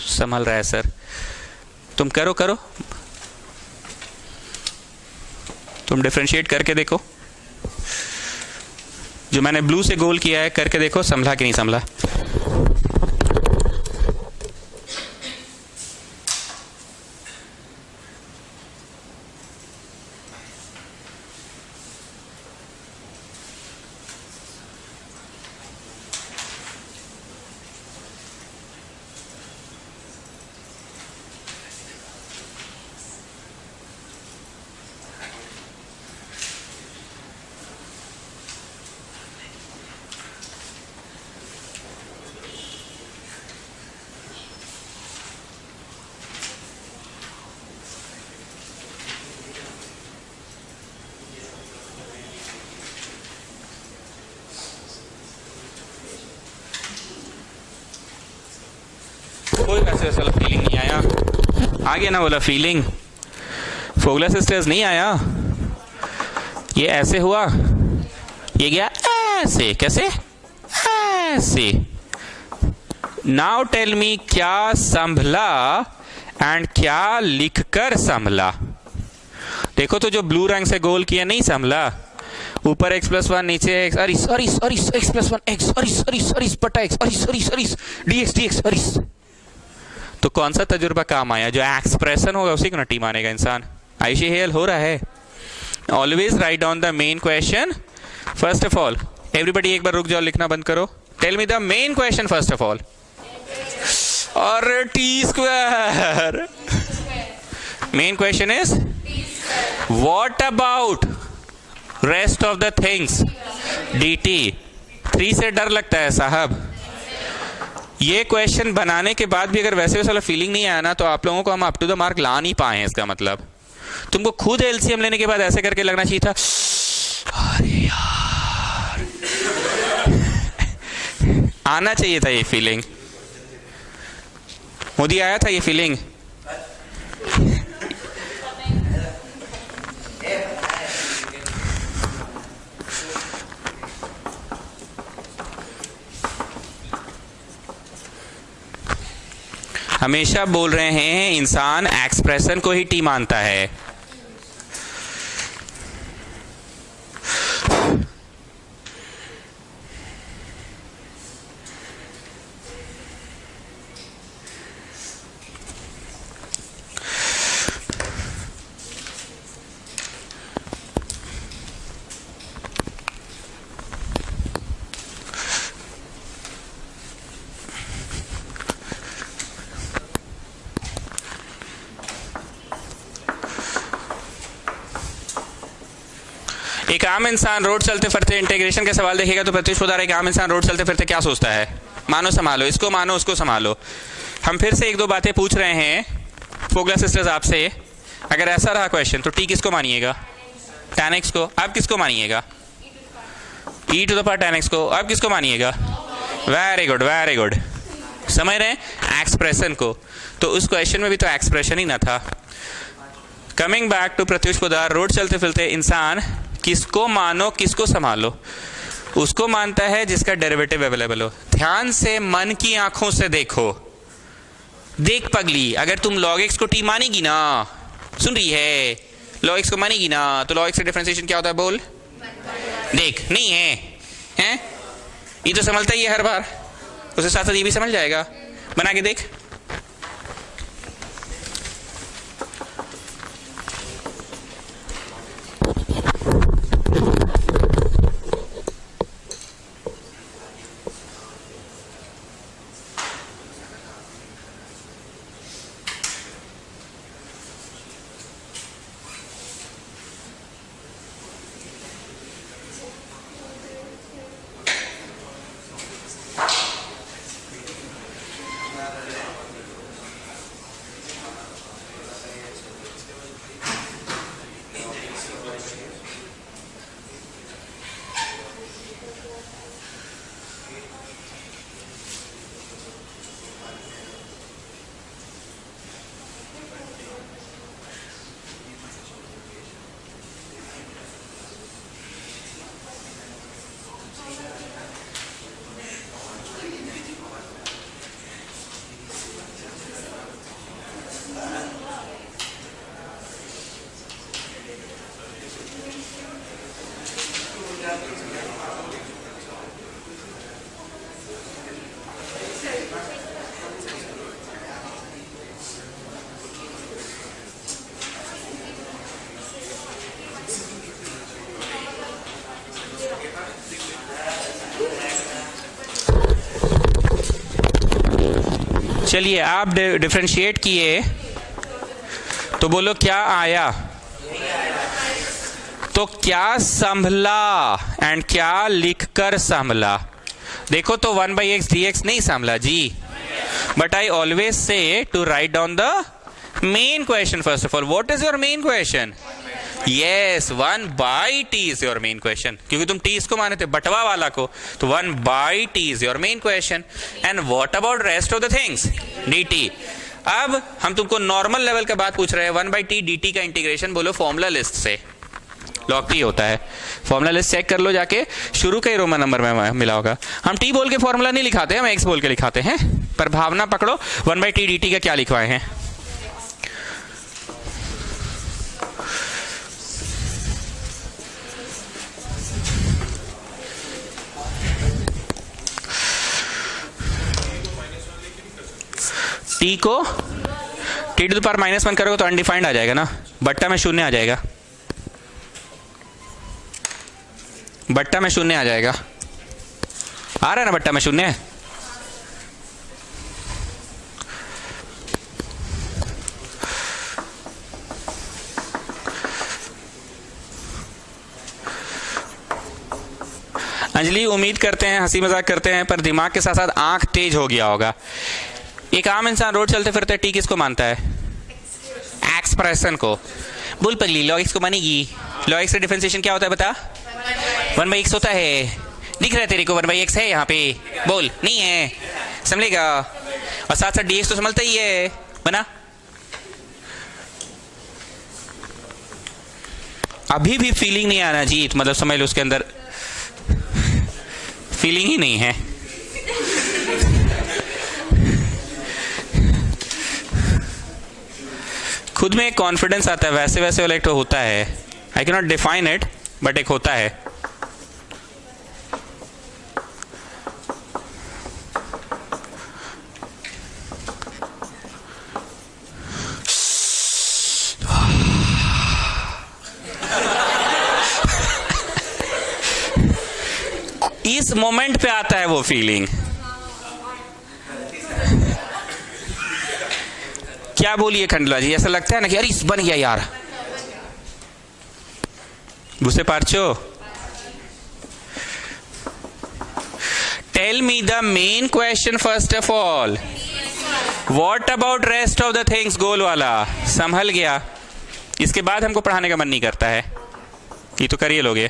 संभल रहा है सर। तुम करो करो, तुम डिफरेंशिएट करके देखो। जो मैंने ब्लू से गोल किया है करके देखो, संभला कि नहीं संभला। कोई वैसे वाला फीलिंग नहीं आया, आ गया ना बोला फीलिंग। फोगलर सिस्टर्स नहीं आया, ये ऐसे हुआ, ये गया ऐसे, कैसे ऐसे। नाउ टेल मी क्या संभला एंड क्या लिखकर संभला। देखो तो जो ब्लू रंग से गोल किया नहीं संभला, ऊपर x+1 नीचे x, अरे sorry sorry x+1 x, sorry sorry sorry बटा x, अरे सॉरी सॉरी dx dx, अरे। तो कौन सा तजुर्बा काम आया? जो एक्सप्रेशन होगा उसी को ना टी मानेगा इंसान। आयुषी हेल हो रहा है। Always write down the main question first of all. Everybody एक बार रुक जाओ, लिखना बंद करो। Tell me the main question first of all. और t²। Main question is what about rest of the things dt। 3 से डर लगता है साहब। ये क्वेश्चन बनाने के बाद भी अगर वैसे वाला फीलिंग नहीं आया ना, तो आप लोगों को हम अप टू द मार्क ला नहीं पाए हैं। इसका मतलब तुमको खुद एलसीएम लेने के बाद ऐसे करके लगना चाहिए था, अरे यार। आना चाहिए था ये फीलिंग। मोदी आया था ये फीलिंग। हमेशा बोल रहे हैं इंसान एक्सप्रेशन को ही टी मानता है। एक आम इंसान रोड चलते फिरते इंटीग्रेशन के सवाल देखेगा तो प्रत्युष पोद्दार एक आम इंसान रोड चलते फिरते क्या सोचता है? मानो संभालो, इसको मानो उसको संभालो। हम फिर से एक दो बातें पूछ रहे हैं फोगलर सिस्टर्स आपसे। अगर ऐसा रहा क्वेश्चन तो टी किसको मानिएगा? tan x को। आप किसको मानिएगा? e to the power tan x को। आप किसको मानिएगा? Very good very good. समझ रहे हैं एक्सप्रेशन को? तो उस क्वेश्चन में भी तो एक्सप्रेशन ही ना था। Coming back to Pratyush Poddar, road चलते फिरते इंसान किसको मानो किसको संभालो? उसको मानता है जिसका डेरिवेटिव अवेलेबल हो। ध्यान से मन की आंखों से देखो। देख पगली, अगर तुम log x को t मानेगी ना, सुन रही है, log x को मानेगी ना, तो log x का डिफरेंशिएशन क्या होता है बोल? देख, नहीं है हैं? ये तो समझता ही है हर बार, उसके साथ साथ ये भी समझ जाएगा। बना के देख। चलिए आप डिफरेंशिएट किए तो बोलो क्या आया? तो क्या संभला एंड क्या लिखकर संभला? देखो तो 1/x dx नहीं संभला जी, but I always say to write down the main question first of all. What is your main question? Yes, 1/t is your main question, क्योंकि तुम t इसको माने थे, बटवा वाला को, तो 1/t is your main question. And what about rest of the things, dt. अब हम तुमको नॉर्मल लेवल का बात पूछ रहे हैं. 1/t dt का इंटीग्रेशन बोलो फॉर्मूला लिस्ट से. log t होता है, फॉर्मूला लिस्ट चेक कर लो जाके, शुरू के रोमन नंबर में मिला होगा. हम t बोल के फॉर्मूला नहीं लिखाते, हम x बोल के लिखाते हैं, पर भावना पकड़ो. 1/t dt का क्या लिखवाए हैं? t को t टू द पावर -1 करोगे तो अनडिफाइंड आ जाएगा ना, बट्टा में शून्य आ जाएगा, बट्टा में शून्य आ जाएगा. आ रहा है ना बट्टा में शून्य? अंजलि, उम्मीद करते हैं, हंसी मजाक करते हैं, पर दिमाग के साथ साथ आंख तेज हो गया होगा. एक आम इंसान रोड चलते फिरते टी किसको मानता है? एक्सप्रेशन को. बोल पगली, लॉग एक्स को मानेगी? लॉग एक्स का डिफरेंशिएशन क्या होता है बता? 1/x होता है. दिख रहा है तेरे को 1/x है यहाँ पे? बोल, नहीं है, समझेगा. और साथ साथ dx तो समझता ही है, बना. अभी भी फीलिंग नहीं आना जीत, मतलब समझ लो उसके अंदर फीलिंग ही नहीं है. खुद में एक कॉन्फिडेंस आता है, वैसे वैसे वाला एक तो होता है. I can not define it, but एक होता है. इस मोमेंट पे आता है वो फीलिंग. क्या बोलिए खंडला जी, ऐसा लगता है ना कि अरे बन गया यार. भूसे पार्चो, tell me the main question first of all. What about rest of the things, गोल वाला संभल गया. इसके बाद हमको पढ़ाने का मन नहीं करता है, ये तो करिए लोगे.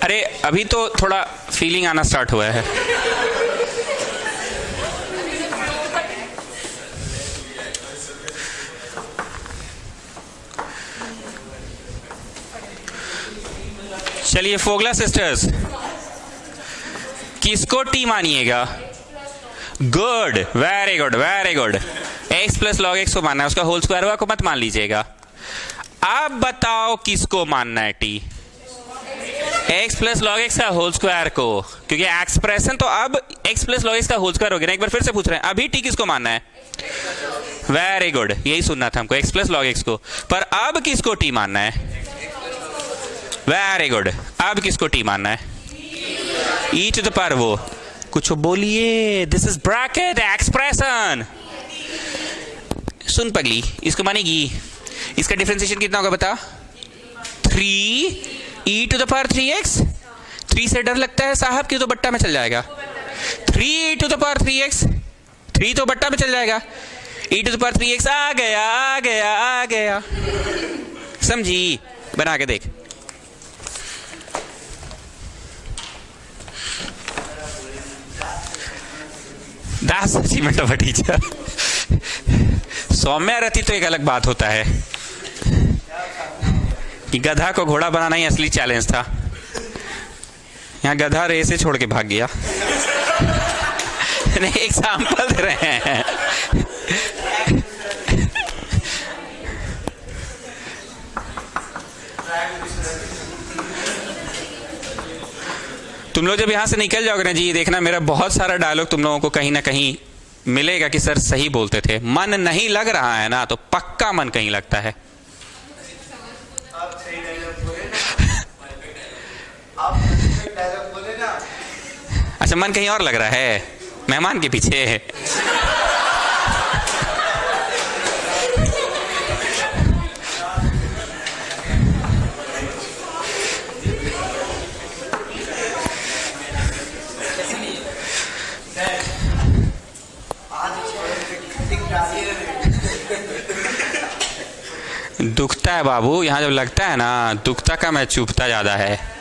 अरे अभी तो थोड़ा फीलिंग आना स्टार्ट हुआ है. चलिए फोगला सिस्टर्स, किसको टी मानिएगा? Good, very good, very good. x plus log X को मानना है, उसका होल स्क्वायर हुआ को मत मान लीजिएगा. अब बताओ किसको मानना है T? x plus log x का होल स्क्वायर को, क्योंकि एक्सप्रेशन तो अब x प्लस लॉग एक्स का होल स्क्वायर हो गया ना. एक बार फिर से पूछ रहे हैं, अभी टी किसको मानना है? वेरी गुड, यही सुनना था हमको, x प्लस लॉग एक्स को. पर अब किसको टी मानना है? वेरी गुड, अब किसको टी मानना है? e टू द पावर वो कुछ बोलिए. This is bracket expression. सुन पगली, इसको मानेगी? इसका डिफरेंशिएशन कितना होगा बता? 3 e to the power 3x. 3 से डर लगता है साहब, क्यों? तो बट्टा में चल जाएगा. 3 e to the power 3x, 3 तो बट्टा में चल जाएगा. e to the power 3x आ गया, आ गया, आ गया. समझी? बना के देख. That's achievement of a teacher. Saumya रहती तो एक अलग बात होता है कि गधा को घोड़ा बनाना ही असली चैलेंज था. यहाँ गधा रेस से छोड़ के भाग गया. नहीं, एग्जाम्पल दे रहे हैं. तुम लोग जब यहां से निकल जाओगे ना जी, देखना मेरा बहुत सारा डायलॉग तुम लोगों को कहीं ना कहीं मिलेगा कि सर सही बोलते थे. मन नहीं लग रहा है ना, तो पक्का मन कहीं लगता है. अच्छा, मन कहीं और लग रहा है, मेहमान के पीछे है। दुखता है बाबू, यहाँ जब लगता है ना दुखता का मैं चुभता ज्यादा है।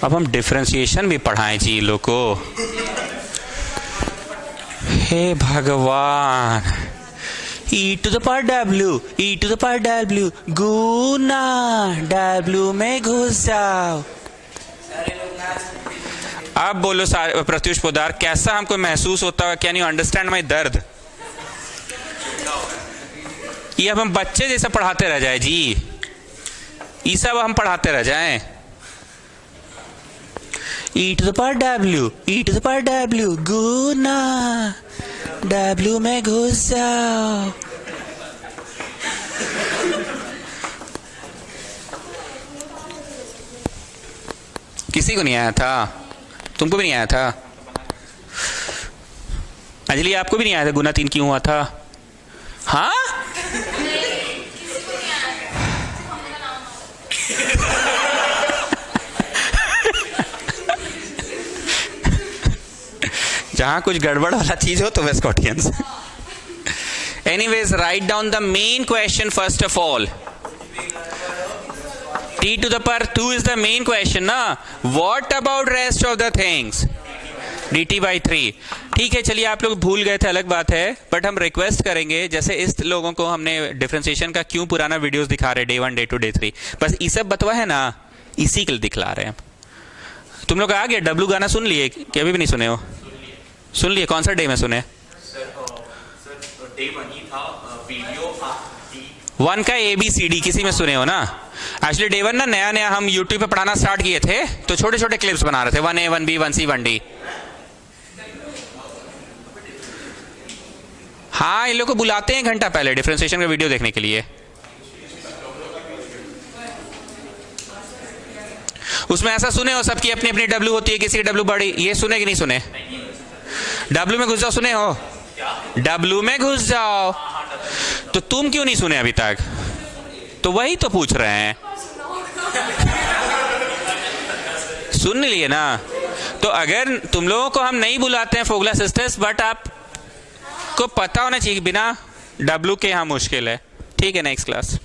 अब हम डिफरेंशिएशन भी पढ़ाएं जी लोग को। हे भगवान, e to the power w, e to the power w, Guna w में घुस जाओ। अब बोलो प्रत्युष पोदार, कैसा हमको महसूस होता है? कैन यू अंडरस्टैंड माई दर्द? ये अब हम बच्चे जैसा पढ़ाते रह जाए जी, ये सब हम पढ़ाते रह जाए। e to the power w, e to the power w, Guna w में घुस जाओ। किसी को नहीं आया था? तुमको भी नहीं आया था? अंजलि आपको भी नहीं आया था गुना 3 क्यों हुआ था? हाँ, जहां कुछ गड़बड़ वाला चीज हो तो वे स्कॉटियंस। Anyways, write down the main question first of all. t to the power 2 is the main question ना। what about rest of the things? dt by 3। ठीक है, चलिए आप लोग भूल गए थे अलग बात है, बट हम रिक्वेस्ट करेंगे, जैसे इस लोगों को हमने डिफरेंशिएशन का क्यों पुराना वीडियोस दिखा रहे, डे 1 डे 2 डे 3, बस ये सब बतवा है ना, इसी के लिए दिखला रहे हैं। तुम लोग आ गए? डब्लू गाना सुन लिए कि अभी भी नहीं सुने हो? सुन लिए? कौन सा डे में सुने? वन का ABCD किसी में सुने हो ना? एक्चुअली डे 1 ना नया नया हम यूट्यूब पे पढ़ाना स्टार्ट किए थे, तो छोटे छोटे क्लिप्स बना रहे थे, 1A 1B 1C 1D। हाँ, इन लोग को बुलाते हैं घंटा पहले डिफरेंशिएशन का वीडियो देखने के लिए। उसमें ऐसा सुने हो सबकी अपनी अपनी W होती है, किसी की W बड़ी, ये सुने कि नहीं सुने? W में घुस जाओ सुने हो? W में घुस जाओ। तो तुम क्यों नहीं सुने अभी तक? तो वही तो पूछ रहे हैं। सुन लिए ना? तो अगर तुम लोगों को हम नहीं बुलाते हैं फोगला सिस्टर्स, बट आप को पता होना चाहिए बिना W के यहाँ मुश्किल है। ठीक है, नेक्स्ट क्लास।